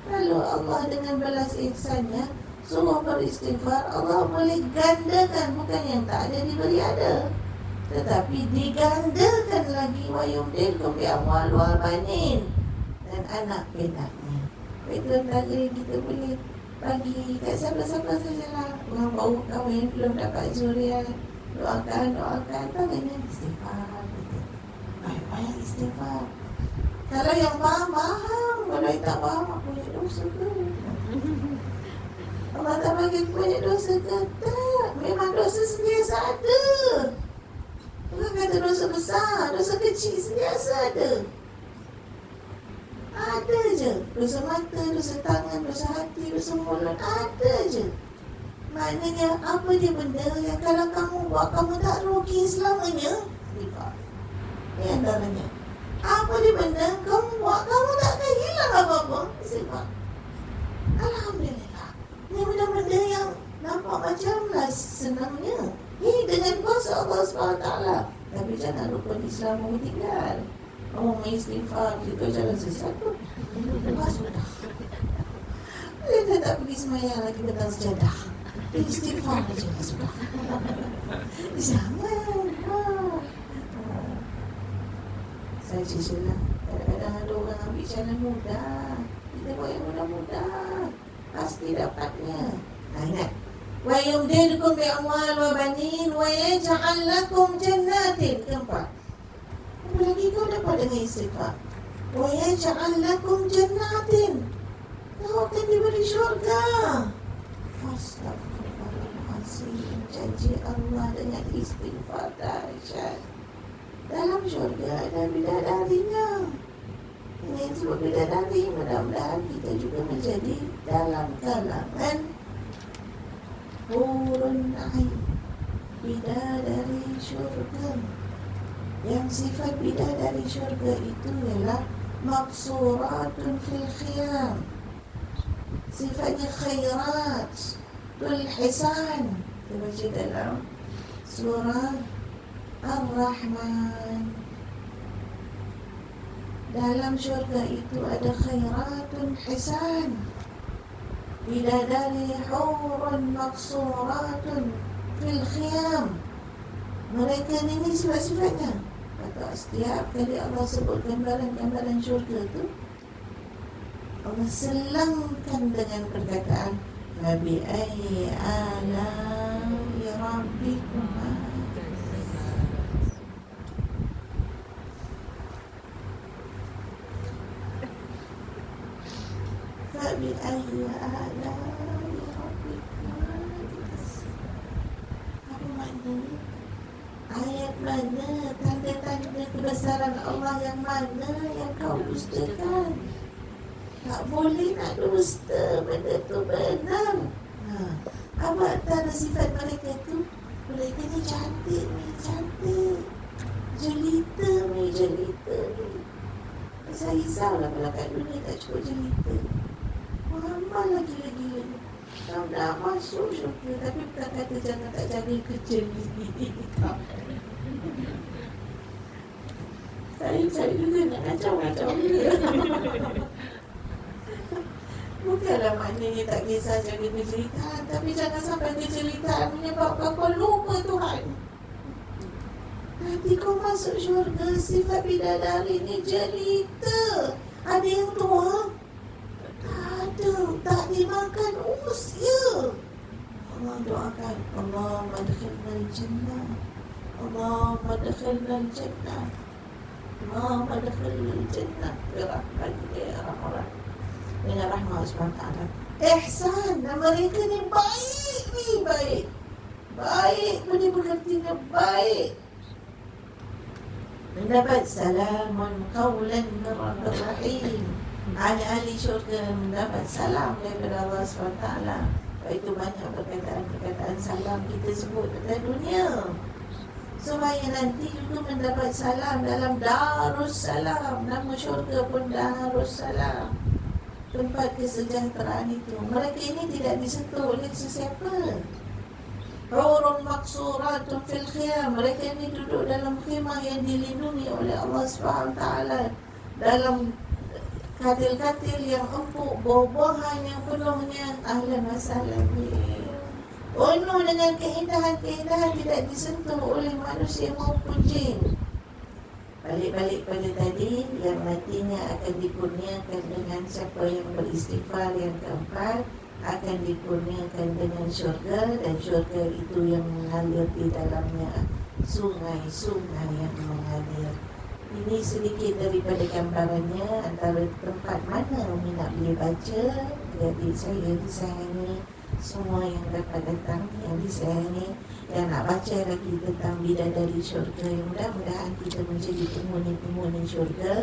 Lalu Allah dengan balas ihsannya suruh beristighfar. Allah boleh gandakan, bukan yang tak ada diberi ada, tetapi digandakan lagi. Wa yumdidkum bi amwal wa banin, dan anak pinaknya. Itu antara kita boleh bagi kat siapa-siapa sajalah. Orang baru kahwin belum dapat zuriat, doakan tangannya istighfar. Banyak istighfar. Kalau yang faham. Kalau yang tak faham, aku punya dosa ke? Allah tak bagi punya dosa ke? Tak. Memang dosa sentiasa ada. Bukan kata dosa besar, dosa kecil sentiasa ada. Ada je. Dosa mata, dosa tangan, dosa hati, dosa mulut, ada je. Maknanya apa dia benda yang kalau kamu buat, kamu tak rugi selamanya? Istighfar. Ini antaranya. Apa dia benda kamu buat, kamu tak akan hilang apa-apa? Istighfar. Alhamdulillah. Ini benda-benda yang nampak macamlah senangnya. Ini dengan kuasa Allah SWT. Tapi jangan lupa Islam mau tinggal. Kamu mengistighfar, itu jalan sesat pun. Sudah. Kita tak pergi semayang lagi tentang sejadah. Istighfar saja sudah. Jangan. Saja jelah. Kadang-kadang ada orang ambil jalan mudah. Kita buat yang mudah-mudah, pasti dapatnya. Ingat. Wa yumdidkum bi amwal wa banin wa yaj'al lakum jannatin. Keempat. Apa lagi kau dapat dengan istighfar? Wa yaj'al lakum jannatin. Kau akan diberi syurga. Astagfirullahaladzim. Janji Allah dengan istighfar dahsyat. Dalam syurga ada bidadarinya. Ini sebab bidadari, mudah-mudahan kita juga menjadi dalam kalangan hurun ain, bidadari syurga. Yang sifat bidadari syurga itu ialah maqsuratun fil khiyam. Sifatnya khairat tul hisan. Kita baca dalam surah Ar-Rahman. Dalam syurga itu ada khairatun hisan, bidadari hurun maqsuratun fil khiyam. Mereka ini sifat-sifatnya. Kata setiap kali Allah sebut gambaran-gambaran syurga itu, Allah selangkan dengan perkataan Fabi ayyi ala'i rabbikuma. Fabi ayyi ala'i rabbikuma. Apa maknanya? Ayat mana, tanda-tanda kebesaran Allah yang mana yang kau dustakan? Tak boleh nak dusta, benda tu benar. Apa antara sifat mereka tu? Mereka ni cantik ni, cantik. Jelita ni, jelita ni. Saya risaulah kalau kat dunia tak cukup jelita. Amal lagi-lagi. Kau dah masuk syurga, tapi bukan kata jangan tak jaga kerja ni. Saya juga nak kacau-kacau dia. Bukanlah maknanya tak kisah jaga kejelitaan, tapi jangan sampai kejelitaan menyebabkan kau lupa Tuhan. Nanti kau masuk syurga, sifat bidadari ni jelita. Ada yang tua? Tak ada, tak dimakan usia. Allah doakan, Allahumma adkhilnal jannah, Allahumma adkhilnal jannah, Allahumma adkhilnal jannah birahmatika ya arhamar rahimin. Dengan rahmat SWT. Ihsan, dan mereka ni baik ni, baik. Baik, benda berkertinya baik. Mendapat salamun qawlan min Rabbir Rahim. Ahli-ahli syurga mendapat salam daripada Allah SWT. Itu banyak perkataan-perkataan salam kita sebut pada dunia, supaya nanti juga mendapat salam dalam Darussalam. Nama syurga pun Darussalam, tempat kesejahteraan itu. Mereka ini tidak disentuh oleh sesiapa. Hurun maksuratun fil khiyam. Mereka ini duduk dalam khimah yang dilindungi oleh Allah SWT, dalam katil-katil yang empuk, buah-buahan yang penuhnya ahlan wa sahlan. Penuh dengan keindahan-keindahan tidak disentuh oleh manusia maupun jin. Balik-balik pada tadi, yang matinya akan dikurniakan dengan siapa yang beristighfar, yang keempat akan dikurniakan dengan syurga, dan syurga itu yang mengalir di dalamnya sungai-sungai yang mengalir. Ini sedikit daripada gambarannya antara tempat mana Umi nak boleh baca. Jadi saya disayangi semua yang dapat datang, yang disayangi, yang nak baca lagi tentang bidadari syurga. Yang mudah-mudahan kita menjadi penghuni-penghuni syurga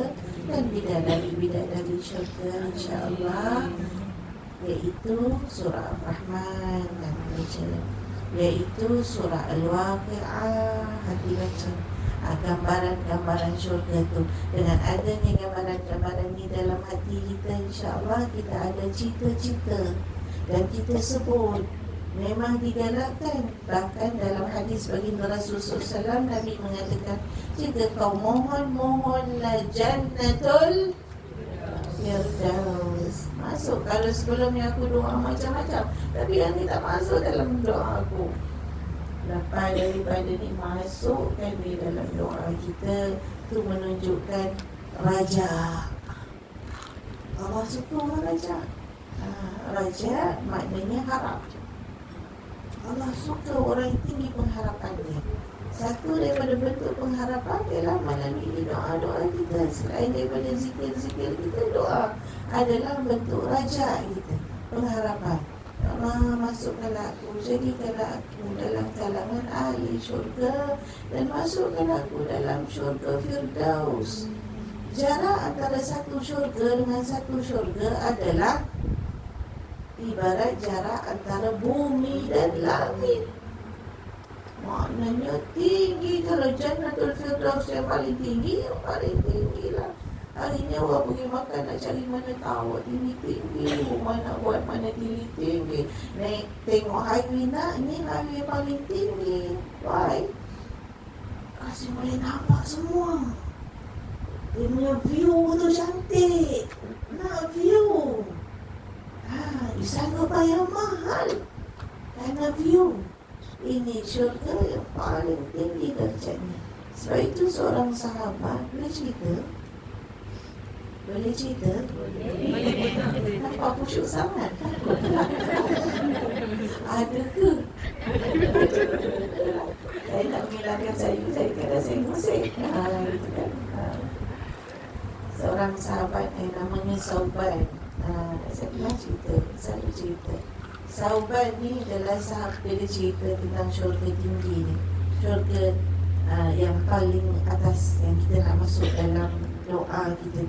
dan bidadari-bidadari syurga, insya-Allah. Iaitu surah Ar-Rahman dan baca, iaitu surah Al-Waqi'ah, hati baca. Gambaran-gambaran syurga tu. Dengan adanya gambaran-gambaran ni dalam hati kita, insya-Allah kita ada cita-cita. Dan kita sebut, memang digalakkan. Bahkan dalam hadis baginda Rasulullah SAW, Nabi mengatakan, jika kau mohonlah jannatul firdaus. Masuk. Kalau sebelumnya aku doa macam-macam, tapi yang ni tak masuk dalam doa aku. Lepas daripada ni masukkan di dalam doa kita, tu menunjukkan raja. Allah suka orang raja. Raja maknanya harap. Allah suka orang yang tinggi pengharapannya. Satu daripada bentuk pengharapan ialah melalui doa-doa kita. Selain daripada zikir-zikir kita, doa adalah bentuk raja kita, pengharapan. Allah, masukkanlah aku, jadikanlah aku dalam kalangan ahli syurga, dan masukkanlah aku dalam syurga Firdaus. Jarak antara satu syurga dengan satu syurga adalah ibarat jarak antara bumi dan langit. Maknanya tinggi. Kalau Jannatul Firdaus yang paling tinggi, yang paling tinggi lah. Hari ni orang pergi makan nak cari mana tahu tinggi-tinggi, rumah nak buat mana tinggi-tinggi. Naik tengok highway nak, ni highway paling tinggi. Why? Kasi boleh nampak semua. Dia punya view tu cantik. Nak view. Sanggup bayar mahal kerana view. Ini syurga yang paling tinggi darjatnya. Sebab itu seorang sahabat boleh cerita. Boleh cerita? Boleh. Nampak khusyuk sangat. Ada ke? Saya nak menghilangkan saya kadang saya musik. Gitu kan. Seorang sahabat yang namanya Sauban. Saya pernah cerita, selalu cerita. Sauban ni adalah sahabat, dia cerita tentang syurga tinggi ni. Syurga yang paling atas, yang kita nak masuk dalam doa kita.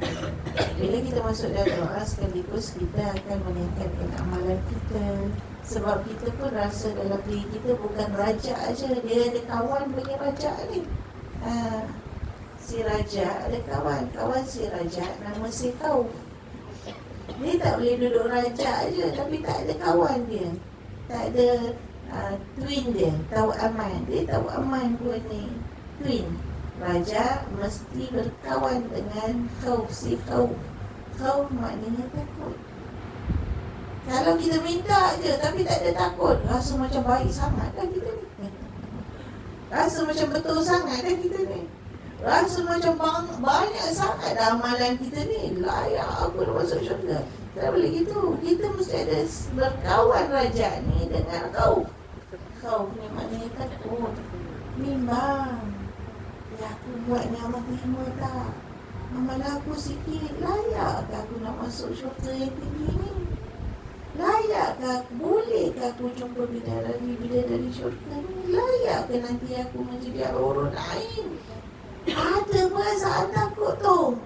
Bila kita masuk dalam doa, sekaligus kita akan meningkatkan amalan kita. Sebab kita pun rasa dalam diri kita bukan raja aja, dia ada kawan punya raja ni. Si raja ada kawan si raja nama si Khauf. Dia tak boleh duduk raja je, tapi tak ada kawan dia. Tak ada twin dia, tahu aman. Dia tahu aman pun ni twin. Raja mesti berkawan dengan khauf, si khauf. Khauf maknanya takut. Kalau kita minta je tapi tak ada takut, rasa macam baik sangat dah kita ni. Rasa macam betul sangat dah kita ni. Rasa macam banyak sangat dah amalan kita ni. Layak aku nak masuk syurga. Tak boleh gitu. Kita mesti ada berkawan raja ni dengan khauf. Khauf ni maknanya takut. Bimbang. Ya aku buat ni Allah terima tak? Amalan aku sikit. Layakkah aku nak masuk syurga yang tinggi ni? Layakkah, bolehkah aku jumpa bidadari syurga ni? Layakkah nanti aku menjadi hurun ain? Ada perasaan takut tu.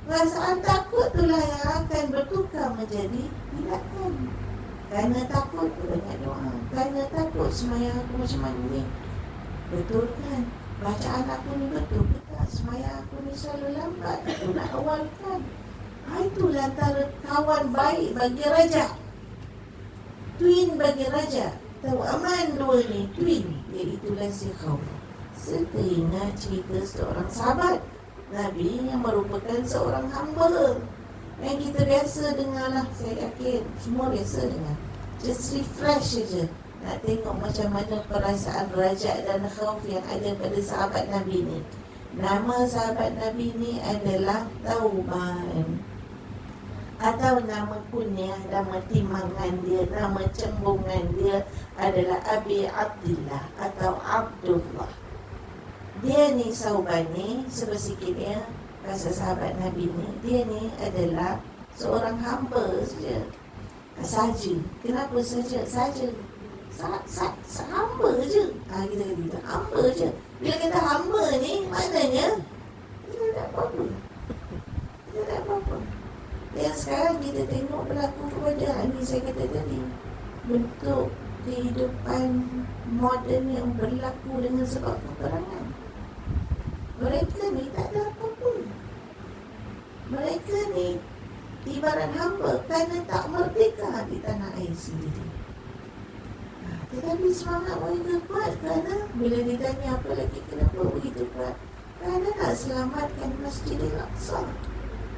Perasaan takut itulah yang akan bertukar menjadi tindakan. Kerana takut banyak doa. Kerana takut semayang aku macam mana ni? Betul kan? Bacaan aku ni betul ke tak? Semayang aku ni selalu lambat. Aku nak awalkan. Itulah antara kawan baik bagi raja. Twin bagi raja. Tahu aman dua ni, twin. Iaitulah si khauf. Teringat cerita seorang sahabat Nabi yang merupakan seorang hamba. Yang kita biasa dengar lah. Saya yakin semua biasa dengar. Just refresh saja. Nak tengok macam mana perasaan raja dan khauf yang ada pada sahabat Nabi ni. Nama sahabat Nabi ni adalah Tauban. Atau nama kunyah, nama timangan dia, nama cembungan dia adalah Abi Abdillah atau Abdullah. Dia ni Tauban ni, sebersikit dia pasal sahabat Nabi ni, dia ni adalah seorang hamba saja. Saja. Kenapa saja? Saja. Hamba je. Kita kata hamba je. Bila kata hamba ni, maknanya kita tak apa-apa. Kita tak apa-apa. Yang sekarang kita tengok berlaku kepada ni saya kata tadi, bentuk kehidupan moden yang berlaku dengan sebab peperangan. Mereka ni tak ada apa-apa. Mereka ni ibarat hamba kerana tak merdeka di tanah air sendiri. Tetapi semangat mereka kuat kerana bila ditanya apa lagi kenapa begitu kuat, kerana nak selamatkan Masjidil Aqsa.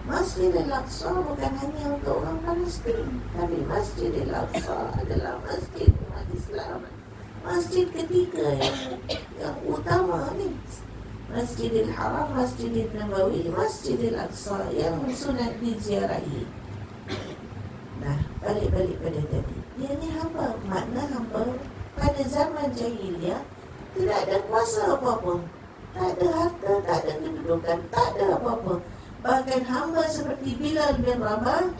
Masjidil Aqsa bukan hanya untuk orang Palestin, tapi Masjidil Aqsa adalah masjid umat Islam. Masjid ketiga yang utama ni. Masjidil Haram, Masjidil Nabawi, Masjidil Aqsa yang sunat diziarahi. Nah, balik-balik pada tadi. Dia ni hamba. Makna hamba pada zaman jahiliah tidak ada kuasa apa-apa. Tak ada harta, tak ada kedudukan, tak ada apa-apa. Bahkan hamba seperti Bilal bin Rabah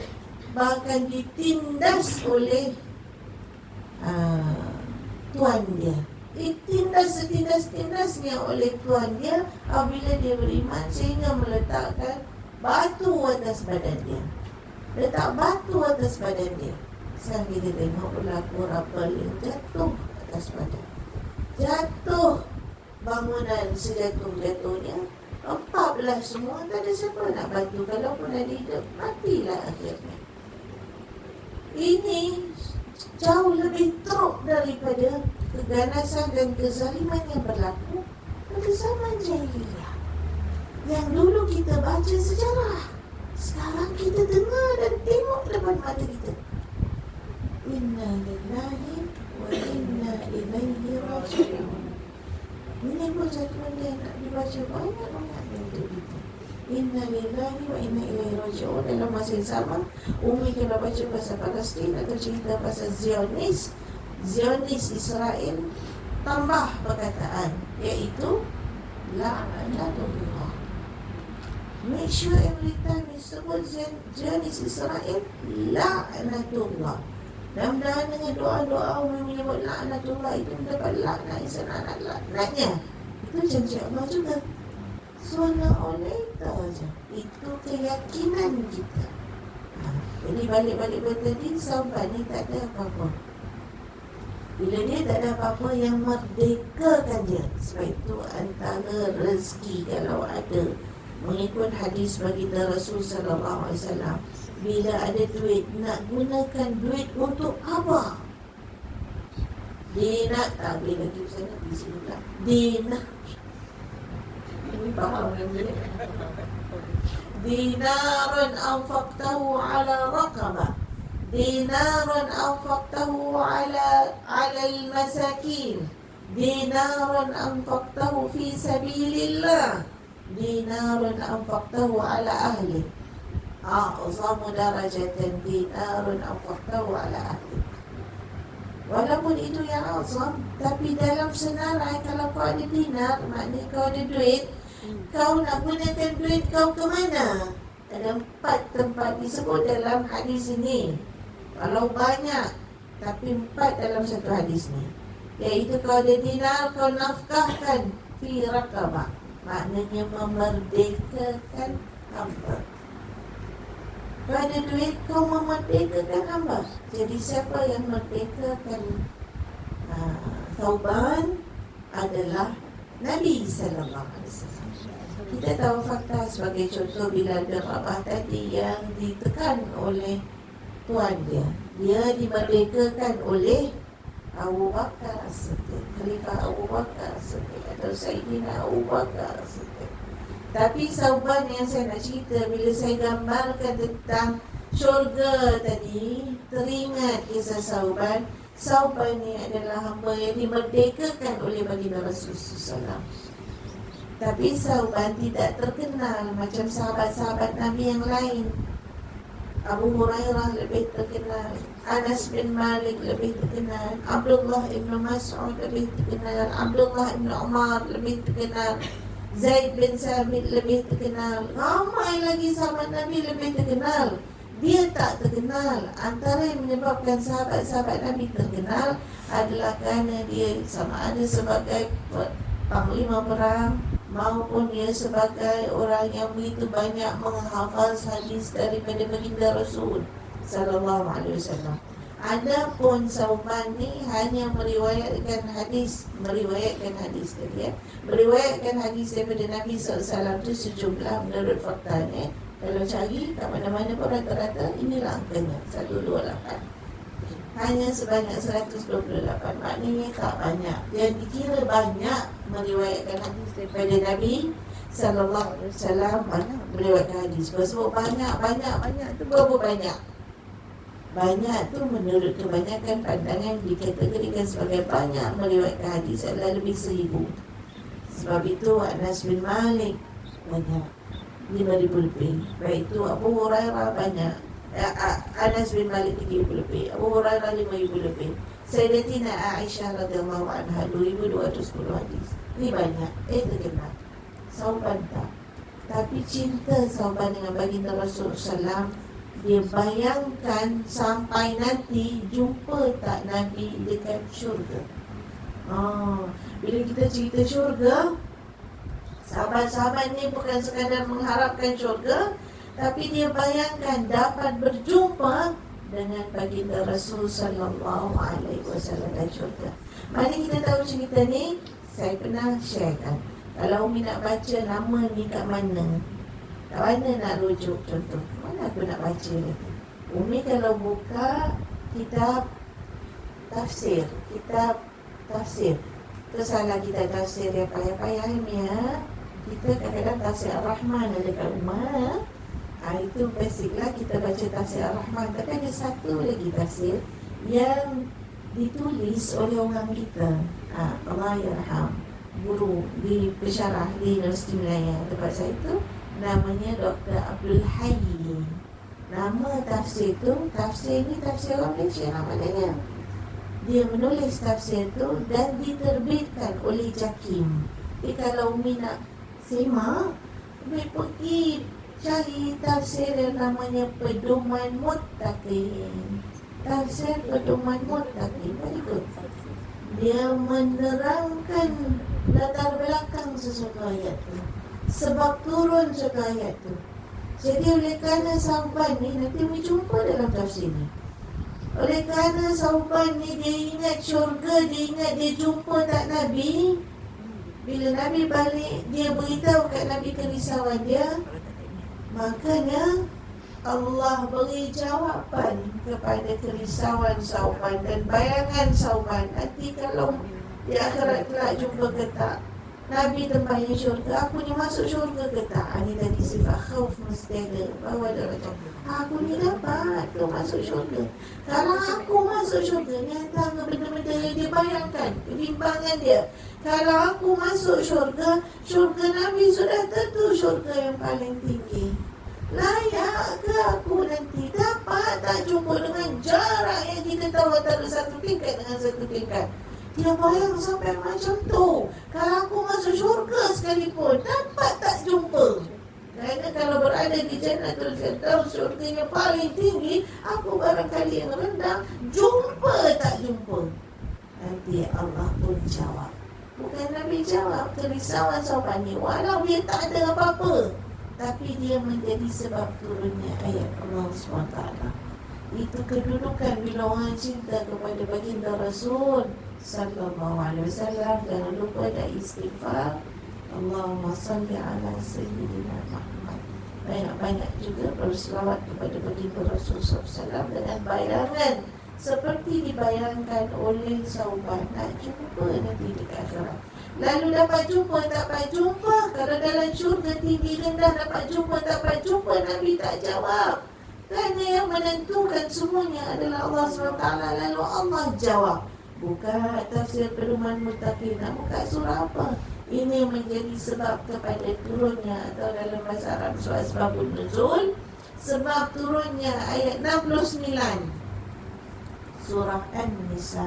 bahkan ditindas oleh tuan dia. Ditindas setindas-tindasnya oleh tuan dia apabila dia beriman sehingga meletakkan batu atas badan dia. Letak batu atas badan dia. Sekarang kita tengok berlaku rapal yang jatuh atas badan. Jatuh bangunan sejatuh-jatuhnya. 14 semua, tak ada siapa nak bantu. Kalau pun ada hidup, matilah akhirnya. Ini jauh lebih teruk daripada keganasan dan kezaliman yang berlaku pada zaman jahiliyah. Yang dulu kita baca sejarah, sekarang kita dengar dan tengok depan mata kita. Inna lillahi wa inna ilaihi raji'un. Ini pun satu benda yang nak dibaca banyak-banyak dalam hidup kita. Inna lillahi wa inna ilaihi raji'un. Dalam masa yang sama, Umi kalau baca pasal Palestin atau cerita pasal Zionis Israel, tambah perkataan, iaitu la'natullah. Make sure every time disebut Zionis Israel, la'natullah. Mudah-mudahan dengan doa-doa Umi menyebut laknatullah itu mendapat laknat laknatnya. Itu janji Allah juga. Suara oleh saja. Itu keyakinan kita. Jadi balik-balik tadi Tauban ni tak ada apa-apa. Bila dia tak ada apa-apa yang merdekakan dia. Sebab itu antara rezeki kalau ada Mengikut hadis baginda Rasul sallallahu alaihi wasallam, bila ada duit, nak gunakan duit untuk apa? Dinar, tak boleh lagi sana di sini pula. Dinar. Ini faham kan dia? Dinarun anfaqtahu ala raqabah. Dinarun anfaqtahu ala al-masakin. Dinarun anfaqtahu fi sabilillah. Dinarun anfaqtahu ala ahli. A'zamu darajatan dinarun anfaqtahu ala ahli. Walaupun itu yang azam, tapi dalam senarai, kalau kau ada dinar, maknanya kau ada duit, kau nak gunakan duit kau ke mana? Ada 4 tempat disebut dalam hadis ini. Kalau banyak, tapi 4 dalam satu hadis ni, iaitu kau ada dinar, kau nafkahkan fi raqabah, maknanya memerdekakan hamba. Kau ada duit, kau memerdekakan hamba. Jadi siapa yang merdekakan Thauban adalah Nabi sallallahu alaihi wasallam. Kita tahu fakta sebagai contoh, Bilal bin Rabah tadi yang ditekan oleh tuan dia, dia dimerdekakan oleh Abu Bakar As-Siddiq, Khalifah Abu Bakar As-Siddiq atau Sayyidina Abu Bakar As-Siddiq. Tapi Thauban yang saya nak cerita, bila saya gambarkan tentang syurga tadi, teringat kisah Thauban. Thauban ni adalah hamba yang dimerdekakan oleh baginda Rasulullah SAW. Tapi Thauban tidak terkenal macam sahabat-sahabat Nabi yang lain. Abu Hurairah lebih terkenal, Anas bin Malik lebih terkenal, Abdullah ibn Mas'ud lebih terkenal, Abdullah ibn Umar lebih terkenal, Zaid bin Sabit lebih terkenal, ramai lagi sahabat Nabi lebih terkenal. Dia tak terkenal. Antara yang menyebabkan sahabat-sahabat Nabi terkenal adalah kerana dia sama ada sebagai panglima perang maupun dia sebagai orang yang begitu banyak menghafal hadis daripada baginda Rasul sallallahu alaihi wasallam. Adapun Thauban ni hanya meriwayatkan hadis tadi meriwayatkan hadis daripada Nabi SAW tu sejumlah menurut faktanya. Kalau cari kat mana-mana pun rata-rata inilah angkanya 128. Hanya sebanyak 128. Maknanya tak banyak. Dia dikira banyak meriwayatkan hadis daripada Nabi sallallahu alaihi wasallam, banyak meriwayatkan hadis. Sebab banyak tu berapa banyak? Banyak tu menurut kebanyakan pandangan dikategorikan sebagai banyak meriwayatkan hadis adalah lebih 1000. Sebab itu Anas bin Malik banyak 5,000 lebih. Baik itu Abu Hurairah banyak, Anas bin Malik 3,000 lebih, Abu Hurairah 5,000 lebih, Sayyidatina Aisyah radhiyallahu anha 2,210 hadis. Ini banyak, terkenal. Thauban tak. Tapi cinta Thauban dengan baginda Rasulullah SAW, dia bayangkan sampai nanti jumpa tak Nabi dekat syurga. Bila kita cerita syurga, sahabat-sahabat ni bukan sekadar mengharapkan syurga, tapi dia bayangkan dapat berjumpa dengan baginda Rasul sallallahu alaihi wasallam di syurga. Mana kita tahu cerita ni? Saya pernah sharekan. Kalau Umi nak baca nama ni kat mana? Kat mana nak rujuk contoh? Mana aku nak baca ni? Umi kalau buka kitab tafsir, tu salah kita tafsir yang payah-payah ni ya. Kita kadang-kadang tafsir Ar-Rahman ada kat rumah. Itu basiclah kita baca tafsir Ar-Rahman. Tapi ada satu lagi tafsir yang ditulis oleh orang kita, Allah yarham, guru di pensyarah di Universiti Melaya tempat saya itu, namanya Dr. Abdul Hayy. Nama tafsir tu, tafsir ni tafsir orang Malaysia namanya. Dia menulis tafsir tu dan diterbitkan oleh JAKIM. Jadi kalau Umi nak semak, Umi pergi cari tafsir yang namanya Pedoman Muttaqin. Tafsir Pedoman Muttaqin, very good. Dia menerangkan latar belakang sesuatu ayat tu, sebab turun sesuatu ayat tu. Jadi oleh kerana Thauban ni, nanti Umi jumpa dalam tafsir ni, oleh kerana Thauban ni dia ingat syurga, dia ingat dia jumpa tak Nabi, Bila Nabi balik, dia beritahu kat Nabi kerisauan dia. Makanya Allah beri jawapan kepada kerisauan Sauban dan bayangan Sauban. Nanti kalau di akhirat kelak jumpa ke tak, Nabi tempatnya syurga, aku ni masuk syurga ke tak? Ini tadi sifat khauf mesti ada. Bahawa dia macam, aku ni dapat ke masuk syurga. Kalau aku masuk syurga, ni antara benda-benda yang dia bayangkan, kebimbangan dia. Kalau aku masuk syurga, syurga Nabi sudah tentu syurga yang paling tinggi. Layak ke aku nanti dapat tak jumpa dengan jarak yang kita tahu antara satu tingkat dengan satu tingkat? Dia bayang sampai macam tu. Kalau aku masuk syurga sekalipun, dapat tak jumpa? Kerana kalau berada di Jannatul Firdaus, syurganya paling tinggi, aku barangkali yang rendah, jumpa tak jumpa? Nanti Allah pun jawab. Bukan Nabi jawab kerisauan Sauban ni, walau dia tak ada apa-apa, tapi dia menjadi sebab turunnya ayat Allah SWT. Itu kedudukan bila orang cinta kepada baginda Rasul sallallahu alaihi wasallam. Jangan lupa dah istighfar, Allahumma salli ala sayyidina Muhammad. Banyak-banyak juga berselawat kepada baginda Rasul sallallahu alaihi wasallam dengan bayangan seperti dibayangkan oleh Sauban. Nak jumpa nanti dekat akhirat. Lalu dapat jumpa, tak dapat jumpa. Kalau dalam syurga tinggi rendah, dapat jumpa, tak dapat jumpa, Nabi tak jawab. Kerana yang menentukan semuanya adalah Allah SWT. Lalu Allah jawab. Buka tafsir pedoman muttaqin, buka surah apa? Ini menjadi sebab kepada turunnya, atau dalam bahasa Arab surah Asbabun Nuzul, sebab turunnya ayat 69 surah An-Nisa.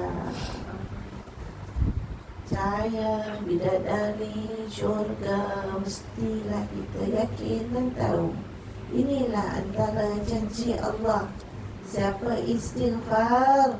Cahaya bidadari syurga, mestilah kita yakin dan tahu. Inilah antara janji Allah. Siapa istighfar,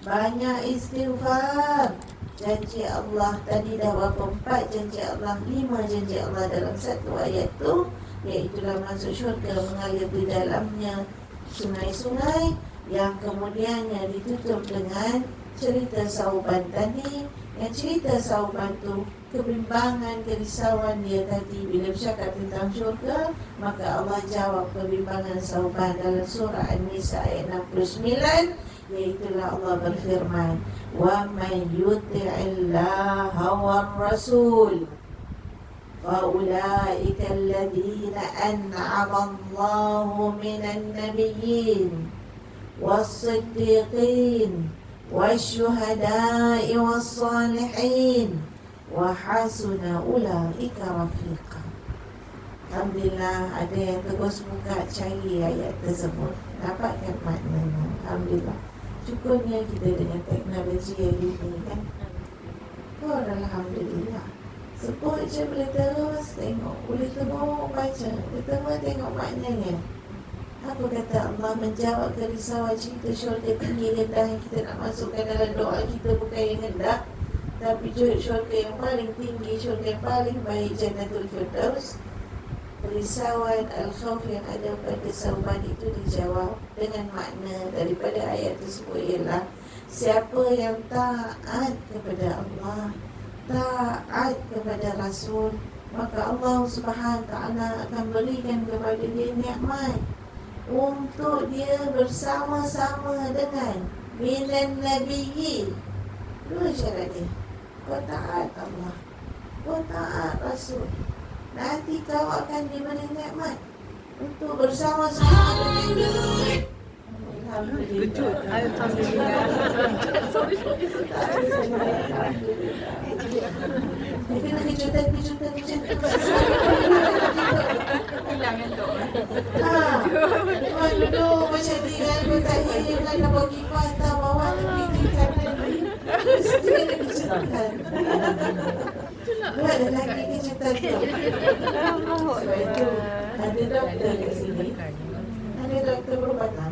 banyak istighfar, janji Allah tadi dah berapa? 4 janji Allah, 5 janji Allah dalam satu ayat tu, iaitulah masuk syurga, mengalir di dalamnya sungai-sungai, yang kemudiannya ditutup dengan cerita Sauban tadi. Yang cerita Sauban tu, kebimbangan, kerisauan dia tadi bila bercakap tentang syurga, maka Allah jawab kebimbangan Sauban dalam surah An-Nisa ayat 69, iaitulah Allah berfirman, wa man yuti'illaha war rasul fa ulaika alladhina an'ama Allahu minan nabiyyin was-siddiqin wasyuhada'i was-salihin wa hasuna ulaika rafiqa. Alhamdulillah, ada yang terus buka cari ayat tersebut, dapatkan maknanya. Alhamdulillah. Cukupnya kita dengan teknologi yang ini kan. Oh, alhamdulillah. Sebut je boleh terus tengok, boleh terus baca, boleh terus tengok maknanya. Apa kata Allah menjawab kerisauan cerita syurga tinggi rendah yang kita nak masukkan dalam doa kita, bukan yang rendah, tapi syurga yang paling tinggi, syurga yang paling baik, Jannatul Firdaus. Kerisauan al-khawf yang ada pada Sauban itu dijawab dengan makna daripada ayat tersebut ialah siapa yang taat kepada Allah, taat kepada Rasul, maka Allah Subhanahu Taala akan berikan kepada dia nikmat untuk dia bersama-sama dengan minan nabiyyin. Dua syarat dia. Kau taat Allah, kau taat Rasul, nanti kau akan diberi nikmat untuk bersama-sama dengan dia. Alhamdulillah. Alhamdulillah. Ini kena kejutan macam tu. Hilang tu. Cuma duduk macam ni kan, bertanya kan nak bagi kau hantar bawah tepi di kanan ni. Mesti ada kejutan. Ada lagi kejutan tu. Sebab itu ada doktor kat sini. Ada doktor perubatan.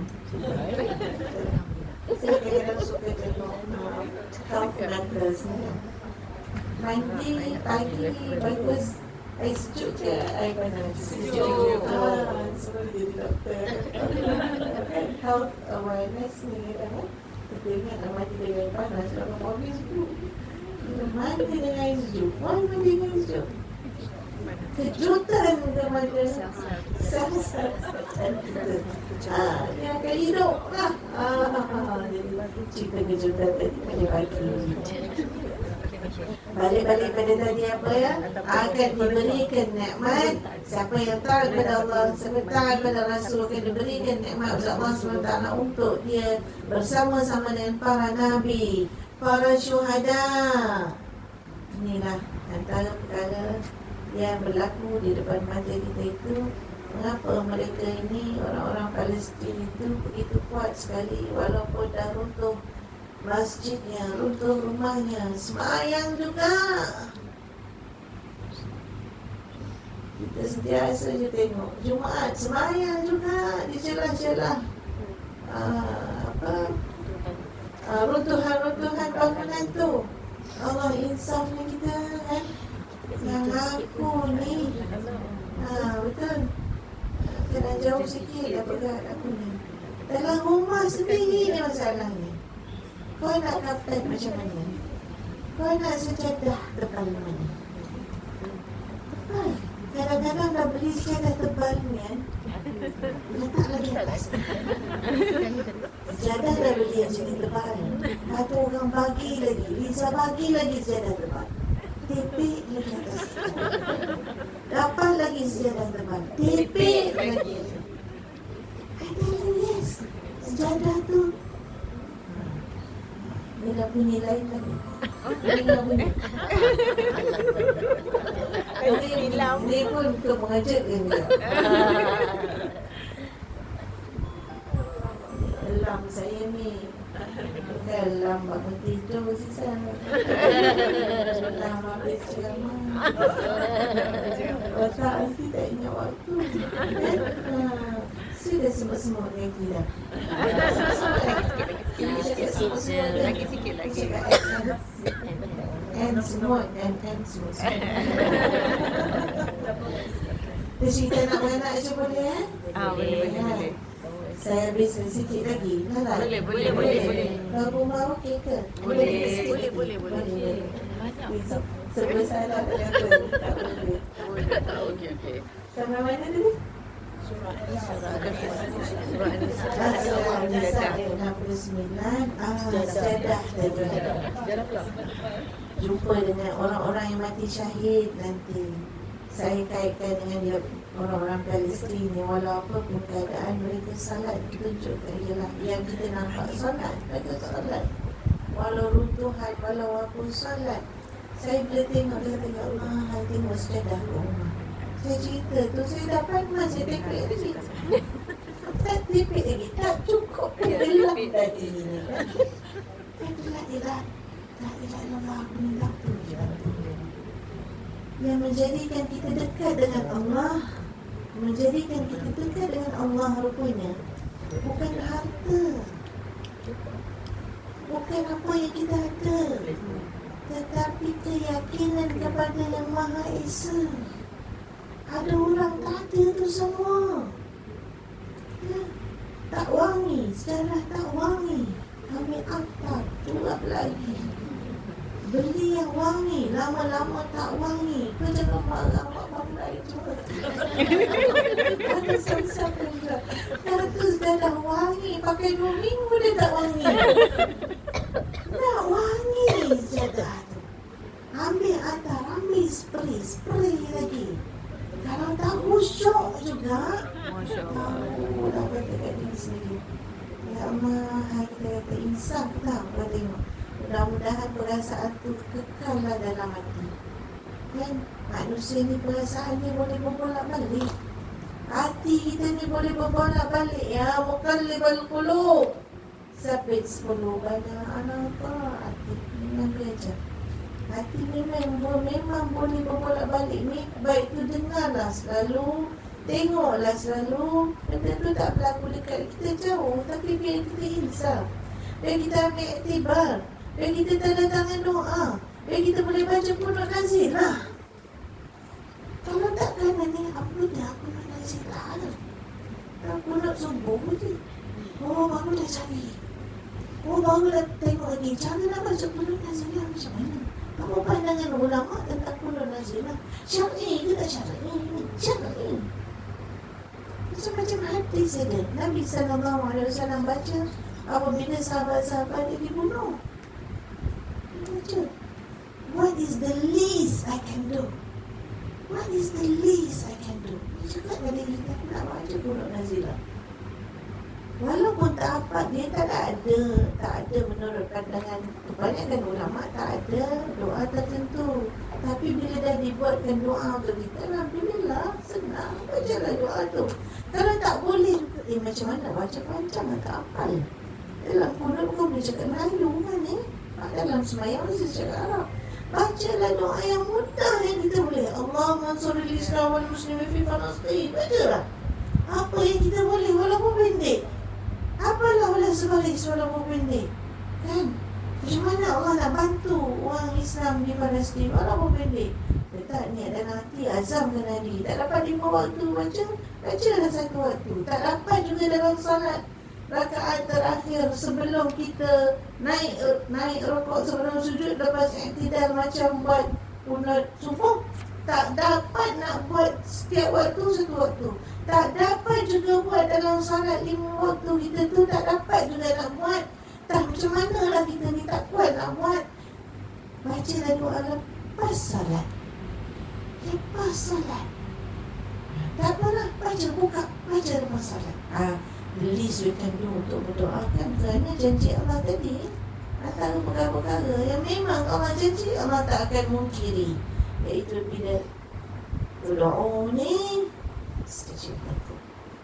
Saya kadang suka tengok health matters ni. Mandi pagi bagus. Air sejuk je, air panas. Sejuk. Semua jadi doktor. Health awareness ni kan. Kita ingat nak mandi dengan panas, kalau mobil sejuk. Mana dengan Zul? Mana dengan Zul? Kejutan kepada sel-sel yang akan hidup lah. Jadi cerita kejutan tadi pada pagi. Balik-balik pada tadi apa ya? Akan diberikan nikmat. Siapa yang taat kepada Allah, siapa taat kepada Rasul, akan diberikan nikmat oleh Allah SWT untuk dia bersama-sama dengan para nabi, para syuhada. Inilah antara perkara yang berlaku di depan mata kita itu. Mengapa mereka ini, orang-orang Palestin itu begitu kuat sekali walaupun dah runtuh masjidnya, runtuh rumahnya, semayang juga. Kita sentiasa je tengok Jumaat semayang juga di celah-celah runtuhan-runtuhan bangunan tu. Allah insafnya kita kan. Yang aku ni betul. Kena jauh sikit dah pegat aku ni. Dalam rumah sendiri ni masalahnya. Kau nak kapten macam mana? Kau nak sejadah tebal mana? Tebal. Kadang-kadang dah beli sejadah tebal ni kan, letak lagi atas. Sejadah dah beli yang jadi tebal. Ada orang bagi lagi, Liza bagi lagi sejadah tebal. Tepek lagi atas. Dapat lagi sejadah tebal. Tepek lagi. I tell you yes. Sejadah tu dia dah bunyi lain lagi. Dia dah bunyi. Dia pun ke mengejutkan dia. Alam saya ni bukan alam bangun tidur sisa. Alam habis ceramah. Otak nanti tak ingat waktu. Sudah semua-semua lagi dah. Lagi sikit lagi. And semua. Dia cerita nak beranak je boleh Boleh. Saya habis sikit lagi. Boleh. Rumah okey ke? Boleh. Sebesar tak ada apa. Okey. Sampai mana tadi? Surah An-Nisa 69. Sejadah tadi. Jumpa dengan orang-orang yang mati syahid nanti. Saya kaitkan dengan dia, orang-orang Palestin ni, walau apa pun keadaan mereka salat tunjukkan ialah yang kita nampak salat, mereka salat. Walau runtuhan, walau apa salat. Saya bila tengok Allah, tengok sejadah rumah. Saya cerita tu, saya dapat masa tepek lagi. Tak tepek lagi, tak cukup. Gelap tadi ni. Tak ilah gelap tu. Yang menjadikan kita dekat dengan Allah, menjadikan kita dekat dengan Allah rupanya bukan harta, bukan apa yang kita ada, tetapi keyakinan kepada Yang Maha Esa. Ada orang tak ada tu semua tak wangi, sejarah tak wangi. Ambil atap, curap lagi, beli yang wangi, lama-lama tak wangi. Kau jangan marah mak bangla itu. Ada siapa juga kata sejarah wangi, pakai 2 minggu dia tak wangi. Tak wangi sejarah tu. Ambil atap, ambil spray lagi. Kalau tak usyuk juga, tahu dah kata kat diri sendiri. Ya Allah, kita kata insaf tak kau tengok. Mudah-mudahan perasaan tu kekallah dalam hati. Kan manusia ni perasaannya boleh berbolak-balik. Hati kita ni boleh berbolak-balik. Ya muqallibal qulub. Sabit 10 banyak anak hati memang kerja. Hati memang boleh berbolak-balik ni. Baik tu dengarlah selalu, tengoklah selalu. Benda tu tak berlaku dekat kita jauh, tapi biar kita insaf, biar kita ambil iktibar, biar kita tanda tangan doa, biar kita boleh baca kunut nazilah. Kalau tak kena ni apa dah kunut nazilah tu. Tak kunut subuh je. Oh baru dah cari. Oh baru dah tengok lagi cara nak baca kunut nazilah macam mana. Apa pandangan ulama tentang bulan nazilah? Syar'i ke tak syar'i? Syar'i. Macam-macam hadis ada. Nabi SAW baca apabila sahabat-sahabat dia dibunuh. Dia baca, what is the least I can do? What is the least I can do? Dia cakap pada kita, aku nak baca bulan nazilah. Walaupun tak apa, dia tak ada menurut pandangan kebanyakan ulama, tak ada doa tertentu. Tapi bila dah dibuatkan doa untuk kita, alhamdulillah, senang, bacalah doa tu. Kalau tak boleh, macam mana baca panjang tak hafal. Dalam kunut kau boleh cakap Melayu kan dalam semayang mesti cakap Arab. Bacalah doa yang mudah yang kita boleh. Allahumma sholli ala Islam wal muslimin fi Palestin. Bacalah apa yang kita boleh walaupun pendek. Apalah wala sebalik walaupun pendek. Kan? Macam mana Allah nak bantu orang Islam di Palestin walaupun pendek. Letak niat dalam hati, azamkan hari. Tak dapat 5 waktu baca, bacalah 1 waktu. Tak dapat juga dalam salat rakaat terakhir sebelum kita naik rokok sebelum sujud, lepas i'tidal macam buat kunut subuh. Tak dapat nak buat setiap waktu 1 waktu. Tak dapat juga buat dalam salat 5 waktu kita tu. Tak dapat juga nak buat. Tak macam mana lah kita ni tak kuat nak buat. Bacalah doa lepas salat. Lepas salat. Tak apalah, buka, baca lepas salat. The least we can do untuk berdoakan kerana janji Allah tadi. Antara perkara-perkara yang memang Allah janji, Allah tak akan mungkiri. Iaitu bila berdoa stajib aku.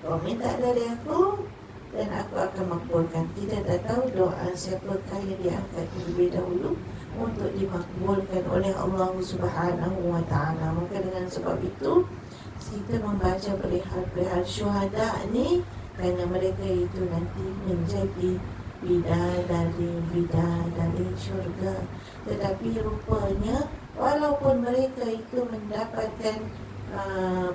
Kau minta dari aku dan aku akan makbulkan. Kita tak tahu doa siapakah yang diangkat terlebih dahulu untuk dimakbulkan oleh Allah Subhanahu wa ta'ala. Maka dengan sebab itu kita membaca perihal syuhada ni kerana mereka itu nanti menjadi bidadari syurga. Tetapi rupanya walaupun mereka itu mendapatkan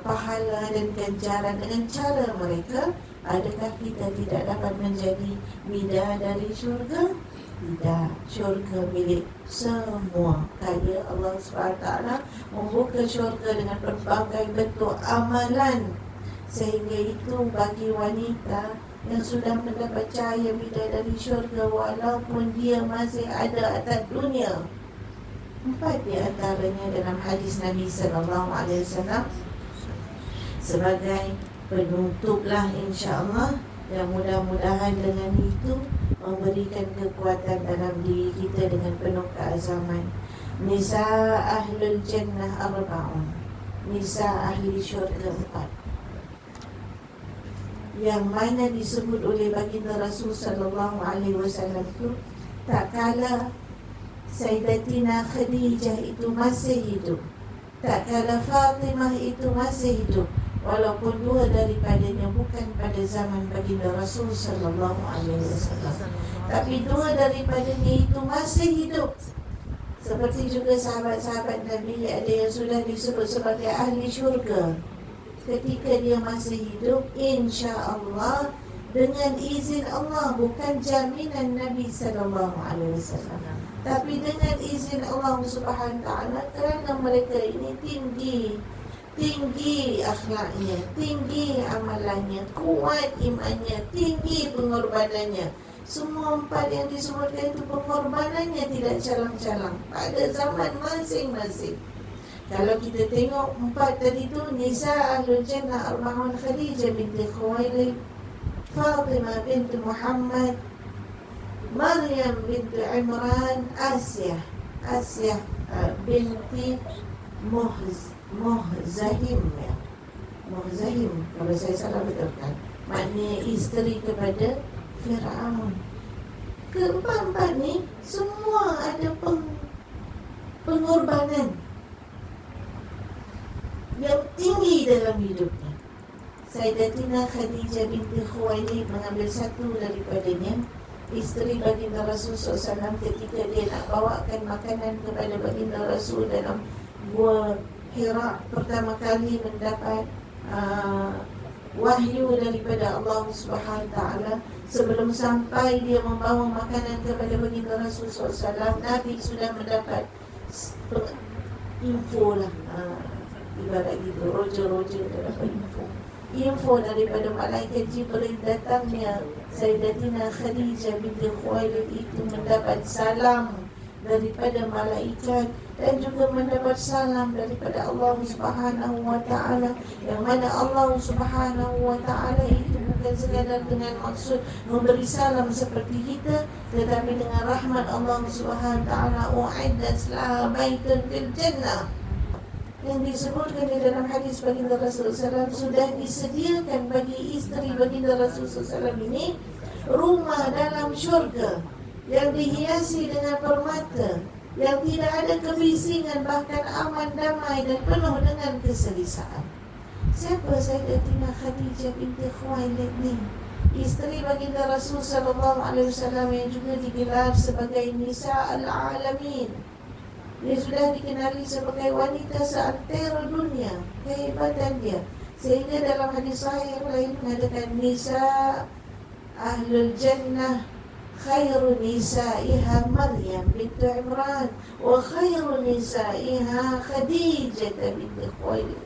pahala dan ganjaran dengan cara mereka, adakah kita tidak dapat menjadi bidadari syurga? Tidak. Syurga milik semua. Kaya Allah SWT membuka syurga dengan berbagai bentuk amalan, sehingga itu bagi wanita yang sudah mendapat cahaya bidadari syurga walaupun dia masih ada atas dunia. 4 di antaranya dalam hadis Nabi SAW sebagai penutuplah insya-Allah, dan mudah-mudahan dengan itu memberikan kekuatan dalam diri kita dengan penuh keazaman. Nisa ahlul jannah arba'un, nisa ahli syurga 4, yang mana disebut oleh baginda Rasul sallallahu alaihi wasallam itu tak kala Sayyidatina Khadijah itu masih hidup, tak kala Fatimah itu masih hidup, walaupun 2 daripadanya bukan pada zaman baginda Rasul sallallahu alaihi wasallam, tapi 2 daripadanya itu masih hidup. Seperti juga sahabat-sahabat Nabi, ada yang sudah disebut sebagai ahli syurga ketika dia masih hidup, insya-Allah dengan izin Allah, bukan jaminan Nabi sallallahu alaihi wasallam, tapi dengan izin Allah Subhanahu wa ta'ala, kerana mereka ini tinggi akhlaknya, tinggi amalannya, kuat imannya, tinggi pengorbanannya. Semua 4 yang disebutkan itu pengorbanannya tidak calang-calang pada zaman masing-masing. Kalau kita tengok 4 tadi tu, Nisa Ahlul Jannah Arba'un, Khadijah binti Khuwailid, Fatimah binti Muhammad, Maryam binti Imran, Asyah binti Muhzahim, kalau saya salah betulkan, maknanya isteri kepada Fir'aun. Keempat-empat ni semua ada pengorbanan yang tinggi dalam hidupnya. Sayyidatina Khadijah binti Khuwailid mengambil satu daripadanya, isteri baginda Rasul SAW, ketika dia nak bawakan makanan kepada baginda Rasul dalam gua Hira, pertama kali mendapat wahyu daripada Allah Subhanahu wa ta'ala. Sebelum sampai dia membawa makanan kepada baginda Rasul SAW, Nabi sudah mendapat info lah, ibarat gitu, roja-roja dia dapat info daripada malaikat Jibril datangnya Sayyidatina Khadijah binti Khuwailid itu mendapat salam daripada malaikat dan juga mendapat salam daripada Allah Subhanahu wa taala, yang mana Allah Subhanahu wa taala itu bukan sekadar dengan maksud memberi salam seperti kita, tetapi dengan rahmat Allah Subhanahu wa taala, u'iddat laha baitun fil jannah, yang disebutkan di dalam hadis baginda Rasulullah SAW, sudah disediakan bagi isteri baginda Rasulullah SAW ini rumah dalam syurga yang dihiasi dengan permata, yang tidak ada kebisingan, bahkan aman, damai dan penuh dengan keselesaan. Siapa Sayyidatina Khadijah binti Khuwailid ni? Isteri baginda Rasul sallallahu alaihi wasallam yang juga digelar sebagai Nisa al-Alamin. Dia sudah dikenali sebagai wanita seantero dunia, kehebatan dia. Sehingga dalam hadis sahih yang lain mengatakan Nisa Ahlul Jannah khairu nisaiha Maryam binti Imran wa khairu nisaiha Khadijah binti Khuwailid.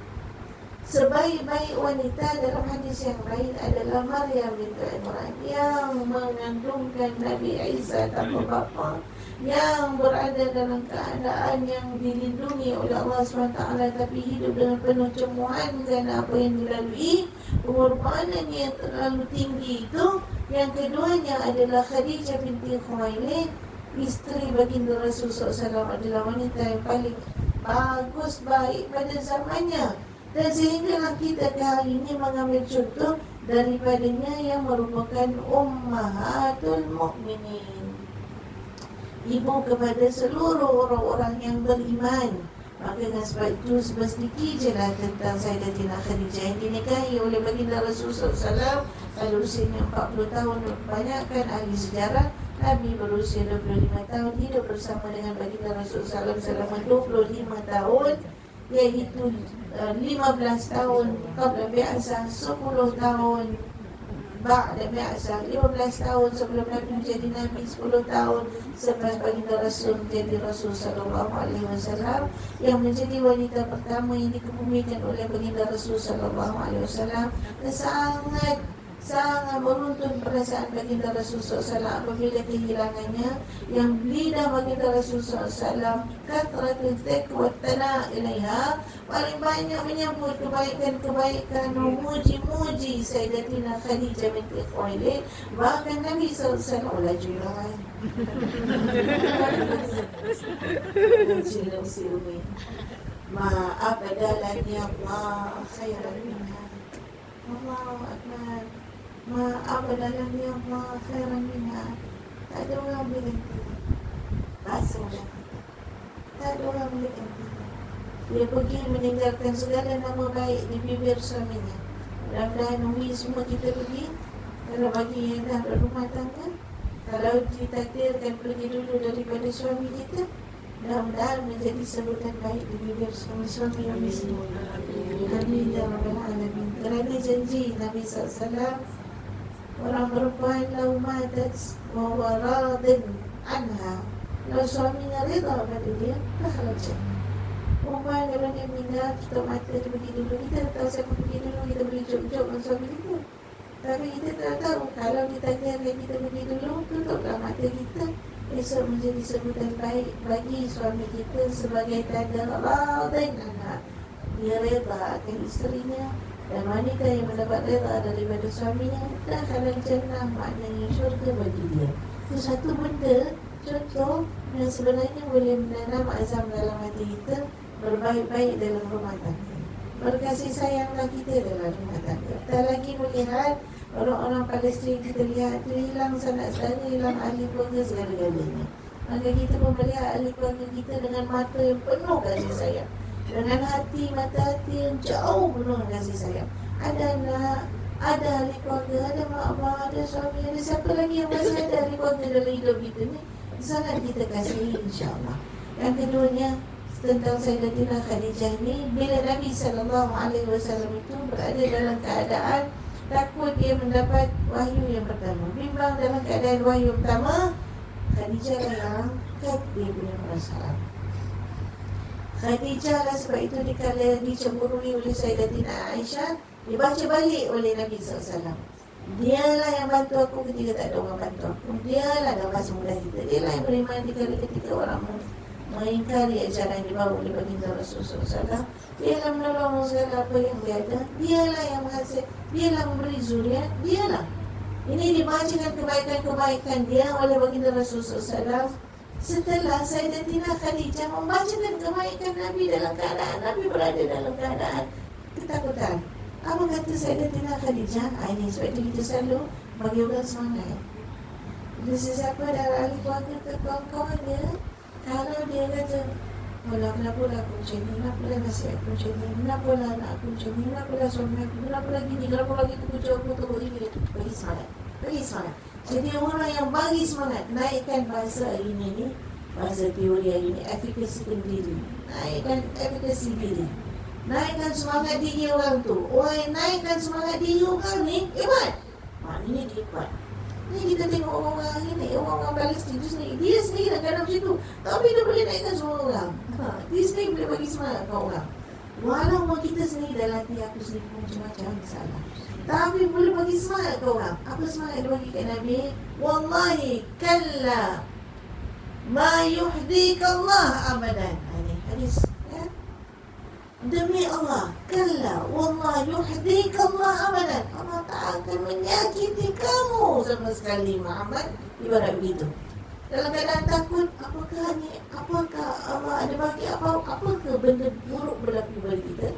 Sebaik-baik wanita dalam hadis yang lain adalah Maryam binti Imran yang mengandungkan Nabi Isa tanpa bapa, yang berada dalam keadaan yang dilindungi oleh Allah SWT, tapi hidup dengan penuh cemoohan kerana apa yang dilalui, pengorbanannya yang terlalu tinggi itu. Yang keduanya adalah Khadijah binti Khuwailid, isteri baginda Rasulullah SAW, adalah wanita yang paling bagus, baik pada zamannya. Dan sehinggalah kita hari ini mengambil contoh daripadanya yang merupakan Ummahatul Mukminin, ibu kepada seluruh orang-orang yang beriman. Maka dengan sebab itu sedikit je lah tentang Sayyidatina Khadijah yang dinikahi oleh baginda Rasulullah SAW pada usianya 40 tahun. Banyakkan ahli sejarah Nabi berusia 25 tahun hidup bersama dengan baginda Rasulullah SAW selama 25 tahun, iaitu 15 tahun qabla bi'asah, 10 tahun ba'da bi'asah, 15 tahun sebelum Nabi menjadi Nabi, 10 tahun selepas baginda Rasul menjadi Rasul sallallahu alaihi wasallam, yang menjadi wanita pertama yang dikebumikan oleh baginda Rasul sallallahu alaihi wasallam. Dan sangat beruntun perasaan baginda Rasul SAW apabila kehilangannya, yang lidah baginda Rasul SAW kathratul dzikr wa thana ilaiha, paling banyak menyebut kebaikan-kebaikan, memuji-muji Sayyidatina Khadijah binti Khuwailid. Bahkan Nabi SAW lajulah maaf adalah ya Allah khairan minha, Allahu akbar, maaf adalah ya Allah khairan minha. Tak ada orang boleh ganti bahasa orang, tak ada orang boleh ganti. Dia pergi meninggalkan segala nama baik di bibir suaminya. Mudah-mudahan Umi semua kita pergi, kalau bagi yang dah berumah tangga, kalau ditakdirkan pergi dulu daripada suami kita, mudah-mudahan menjadi sebutan baik di bibir suami Umi semua. Amin ya rabbal alamin. Kerana janji Nabi SAW, orang perempuan lau matat wa waradin anha, kalau suaminya reda pada dia, dah kalau jannah. Perempuan kalau dia meninggal, tutup mata, dia pergi dulu. Kita tak tahu siapa pergi dulu, kita boleh jok-jok dengan suami kita. Tapi kita tak tahu, kalau ditakdirkan kita pergi dulu, tutuplah mata kita, esok menjadi sebutan baik bagi suami kita sebagai tanda radin anha. Dia reda akan isterinya, dan wanita yang mendapat reda daripada suaminya dah kalau jannah, maknanya syurga bagi dia. Itu satu benda, contoh yang sebenarnya boleh menanam azam dalam hati kita, berbaik-baik dalam rumah tangga, berkasih sayanglah kita dalam rumah tangga. Kita lagi melihat orang-orang Palestin, kita lihat itu hilang sanak saudara, hilang ahli keluarga segala-galanya. Maka kita pun melihat ahli keluarga kita dengan mata yang penuh kasih sayang, dengan hati, mata hati yang jauh penuh kasih sayang. Ada anak, ada ahli keluarga, ada mak abang, ada suami, ada siapa lagi yang masih ada ahli keluarga dalam hidup kita ni, sangat kita kasihi insya-Allah. Yang keduanya tentang Sayyidatina Khadijah ni, bila Nabi SAW itu berada dalam keadaan takut dia mendapat wahyu yang pertama, bimbang dalam keadaan wahyu pertama, Khadijah lah yang angkat dia punya perasaan. Khadijah lah, sebab itu dikala dicemburui oleh Sayyidatina Aisyah, dibaca balik oleh Nabi SAW. Dialah yang bantu aku ketika tak ada orang bantu aku. Dialah nafas muda kita. Dialah yang beriman ketika orang mengingkari ajaran yang dibawa oleh baginda Rasulullah SAW. Dialah menolong segala apa yang dia ada. Dialah yang menghasil. Dialah memberi zuriat. Dialah. Ini dibacakan kebaikan-kebaikan dia oleh baginda Rasulullah SAW. Setelah Sayyidatina Khadijah membacakan kebaikan Nabi dalam keadaan Nabi berada dalam keadaan ketakutan. Apa kata Sayyidatina Khadijah? Ini sebab itu kita selalu bagi orang semangat. Bila sesiapa dari ahli keluarga ke kawan-kawan dia, kalau dia kata, "Alah, kenapa lah aku macam ni? Kenapa lah nasib aku macam ni? Kenapa lah anak aku macam ni? Kenapa lah suami aku? Kenapa lah gini? Kenapa lagi tu kerja aku tu begini?" Bagi semangat. Bagi semangat. Jadi orang yang bagi semangat, naikkan bahasa hari ni, bahasa teori hari ni, efikasi diri. Naikkan efikasi diri. Naikkan semangat diri orang tu. Orang yang naikkan semangat diri orang ni hebat. Maknanya dia kuat. Ni kita tengok orang-orang ini, orang-orang Palestin tu sendiri, dia sendiri nak kadang macam tu, tapi dia boleh naikkan semua orang. Dia sendiri boleh bagi semangat kat orang. Walaupun kita sendiri dalam hati aku sendiri pun macam-macam salah, tapi boleh bagi semangat kat orang. Apa semangat dia bagi kat Nabi? Wallahi kalla ma yuhdikallah abadan. Ini hadis. Demi Allah, kalla wallah yuhdikallah abadan. Allah tak akan menyakiti kamu sama sekali, Muhammad. Ibarat begitu. Dalam keadaan takut, apakah Allah ada bagi apakah benda buruk berlaku pada kita?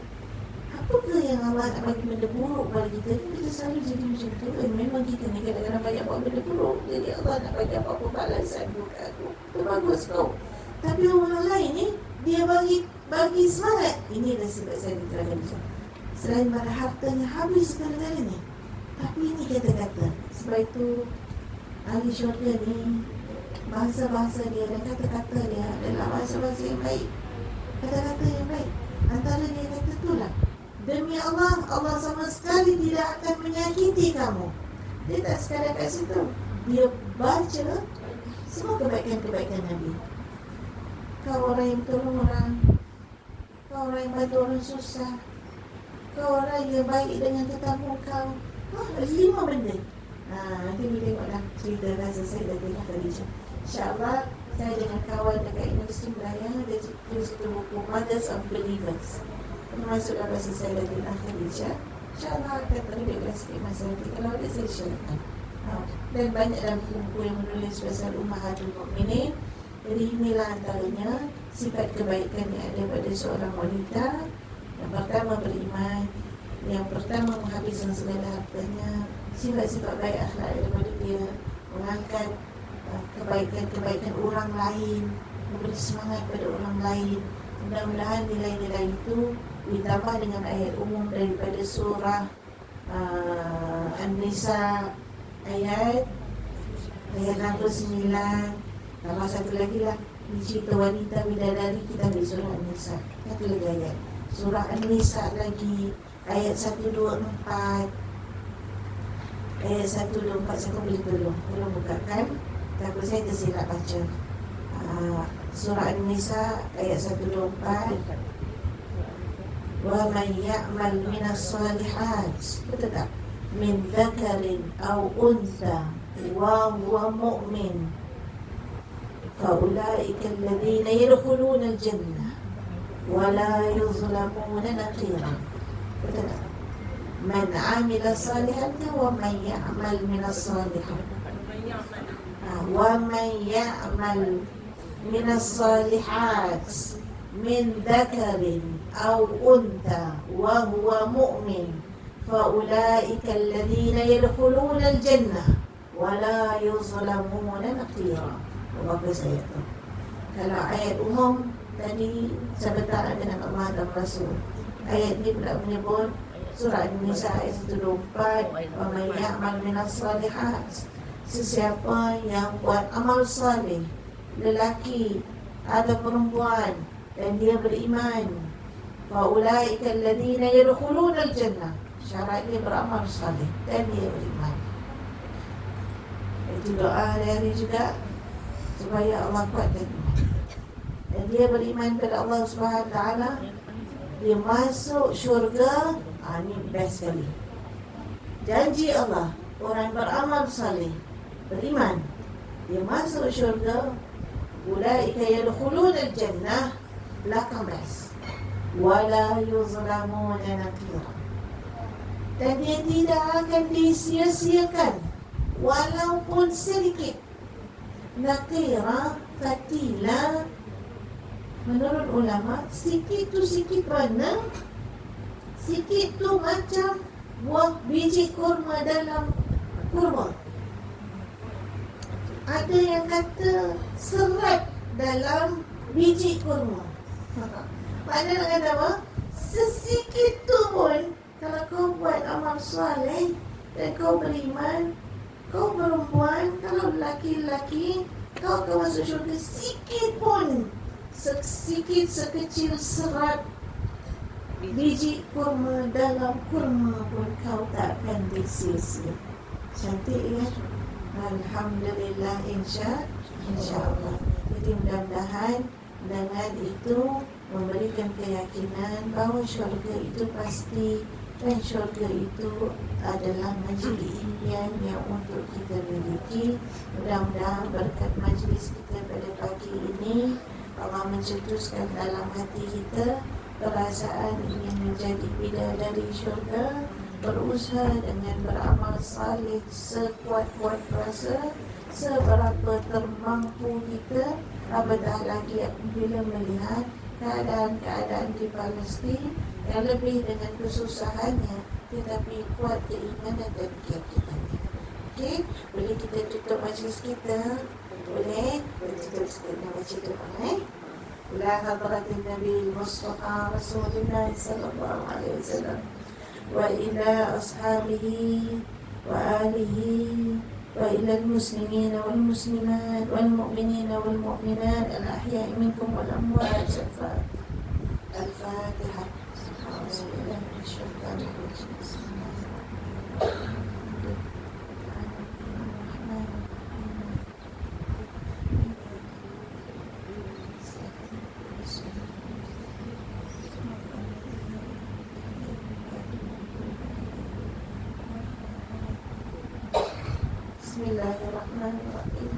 Apakah yang Allah nak bagi benda buruk pada kita? Kita selalu jadi macam tu. Memang kita ni kadang-kadang banyak buat benda buruk. Jadi Allah nak bagi apa-apa balasan buruk aku. Itu bagus kau. Tapi orang lain ni, dia bagi semangat. Ini adalah sebab saya diterangkan macam. Selain pada hartanya habis segala-galanya, tapi ini kata-kata. Sebab itu ahli syurga ni, bahasa-bahasa dia dan kata-kata dia adalah bahasa-bahasa yang baik. Kata-kata yang baik. Antara dia kata itulah, demi Allah, Allah sama sekali tidak akan menyakiti kamu. Dia tak sekadar kat situ, dia baca semua kebaikan-kebaikan Nabi. Kau orang yang tolong orang, kau orang yang bantu orang susah, kau orang yang baik dengan tetamu kau. 5 benda. Nanti kita tengoklah cerita rasa saya dah tengok tadi. InsyaAllah saya dengan kawan dekat Universiti Melaya, dia tulis satu buku Mothers of Believers, termasuk bahasa saya dah tengok Khadijah. InsyaAllah akan terbitlah sikit masa nanti. Kalau ada saya syaratkan. Dan banyak dalam buku yang menulis pasal Ummahatul Mukminin. Jadi inilah antaranya sifat kebaikan yang ada pada seorang wanita. Yang pertama beriman, yang pertama menghabiskan segala hartanya, sifat-sifat baik akhlak daripada dia, mengangkat kebaikan-kebaikan orang lain, memberi semangat pada orang lain. Mudah-mudahan nilai-nilai itu ditambah dengan ayat umum daripada surah An-Nisa ayat 69. Tambah satu lagi lah, cerita wanita bidadari, kita ambil surah An-Nisa. Satu lagi ayat surah An-Nisa lagi, ayat 124. Ayat 124 saya boleh tolong bukakan, takut saya tersilap baca. Surah An-Nisa ayat 124. Wa man ya'mal minas salihat, betul tak? Min dzakarin aw untha wa huwa mu'min فأولئك الذين يدخلون الجنة ولا يظلمون نقيرا. من عمل صالحا ومن يعمل من الصالحات ومن يعمل من الصالحات من ذكر أو أنثى وهو مؤمن فأولئك الذين يدخلون الجنة ولا يظلمون نقيرا. Bagus ayat tu. Kalau ayat umum tadi sebentar dengan Allah dan Rasul. Ayat ni pula menyebut surah An-Nisa ayat 124, wa may ya'mal minas salihat, sesiapa yang buat amal salih, lelaki atau perempuan, dan dia beriman, fa ulaika alladziina yadkhuluna al-jannah, syarat dia beramal salih dan dia beriman. Itu doa dari juga supaya Allah kuatkan iman. dan dia beriman pada Allah Subhanahu Wa Taala, dia masuk syurga. Ini best sekali. Janji Allah, orang beramal saleh, beriman, dia masuk syurga. Ulaika yadkhuluna al-jannah, belakang best, wala yuzlamuna nakira, dan dia tidak akan disia-siakan walaupun sedikit. Nakira, fatila, menurut ulama, sikit tu sikit mana? Sikit tu macam buah biji kurma dalam kurma. Ada yang kata serat dalam biji kurma. Maknanya nak kata apa? Sesikit tu pun, kalau kau buat amal soleh dan kau beriman, kau perempuan, kalau lelaki-lelaki, kau akan masuk syurga. Sikit pun, sikit sekecil serat biji kurma dalam kurma pun kau takkan disia-sia. Cantik kan? Alhamdulillah, insya-Allah. Jadi mudah-mudahan dengan itu memberikan keyakinan bahawa syurga itu pasti, dan syurga itu adalah majlis impian yang untuk kita miliki. Mudah-mudahan berkat majlis kita pada pagi ini, Allah mencetuskan dalam hati kita perasaan ingin menjadi bidadari syurga, berusaha dengan beramal saleh sekuat-kuat kuasa, seberapa termampu kita, apatah lagi bila melihat keadaan-keadaan di Palestin yang lebih dengan kesusahannya, tetapi kuat keimanan dan keyakinannya. Okey, boleh kita tutup majlis kita? Boleh? Boleh tutup sekali baca doa, ila hadratin Nabi Mustafa Rasulullah sallallahu alaihi wasallam wa ila ashabihi wa alihi wa ila al-muslimin wal muslimat wal mu'minin wal mu'minat al-ahya'i minkum wal amwat. Al-Fatiha. Bismillahirrahmanirrahim. Bismillahirrahmanirrahim.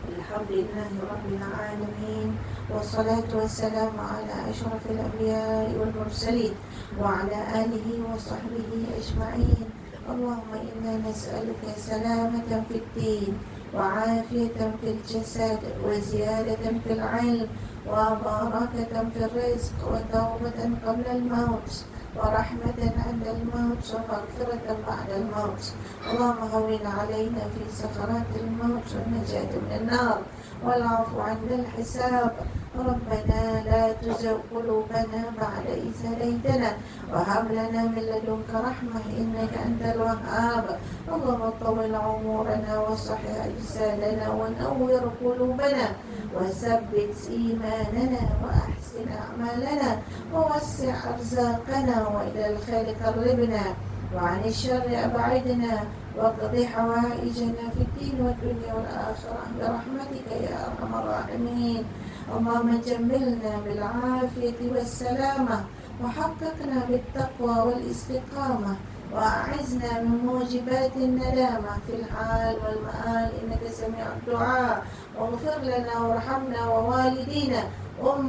Alhamdulillahi Rabbil Alamin. Wassalatu wassalamu ala ashrafil anbiya'i wal mursalin wa ala alihi wa sahbihi ajma'in. Allahumma inna nas'aluka salamatan fid din wa afiyatan fil jasad wa ziyadatan fil ilm wa barakatan fil rizq wa tawbatan qabla al-maut ورحمة عند الموت ومغفرة بعد الموت. اللهم هون علينا في سكرات الموت والنجاة من النار والعفو عند الحساب. ربنا لا تزغ قلوبنا بعد إذ هديتنا وهب لنا من لدنك رحمة إنك أنت الوهاب. اللهم طول عمرنا وصحح أجسادنا ونور قلوبنا وثبت إيماننا وأحسن أعمالنا ووسع أرزاقنا وإلى الخير قربنا وعن الشر أبعدنا واقض حوائجنا في الدين والدنيا والآخرة برحمتك يا أرحم الراحمين. اللهم جملنا بالعافية والسلامة وحققنا بالتقوى والاستقامة وأعزنا من موجبات الندامة في الحال والمآل إنك سميع الدعاء. واغفر لنا وارحمنا ووالدينا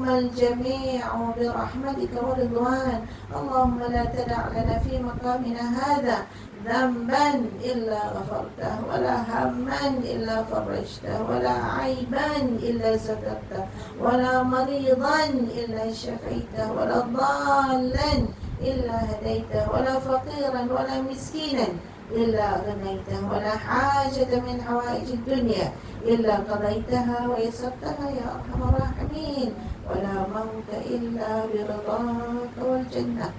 الجميع برحمتك ورضوان. اللهم لا تدع لنا في مقامنا هذا ذنبا إلا غفرته ولا هما إلا فرجته ولا عيبا إلا سترته ولا مريضا إلا شفيته ولا ضالا إلا هديته ولا فقيرا ولا مسكينا إلا غنيته ولا حاجة من حوائج الدنيا إلا قضيتها ويسرتها يا أرحم الراحمين ولا موت إلا برضاك والجنة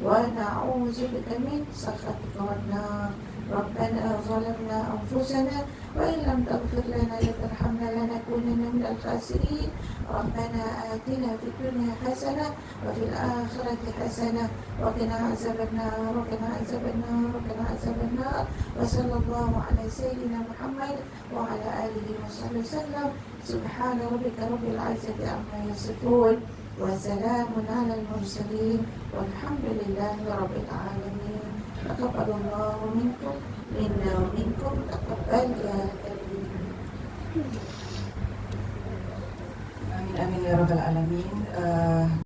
ونعوذ بك من سخطك والنار. ربنا ظلمنا أنفسنا وإن لم تغفر لنا وترحمنا لنكونن من الخاسرين. ربنا آتنا في الدنيا حسنة وفي الآخرة حسنة وقنا عذاب النار وقنا عذاب النار وقنا عذاب النار. وصلى الله على سيدنا محمد وعلى آله وصحبه وسلم. سبحان ربك رب العزة عما يصفون وسلام على المرسلين والحمد لله رب العالمين. تقبل الله منكم منا ومنكم. تقبل يا كريم. Amin amin ya rabbal alamin.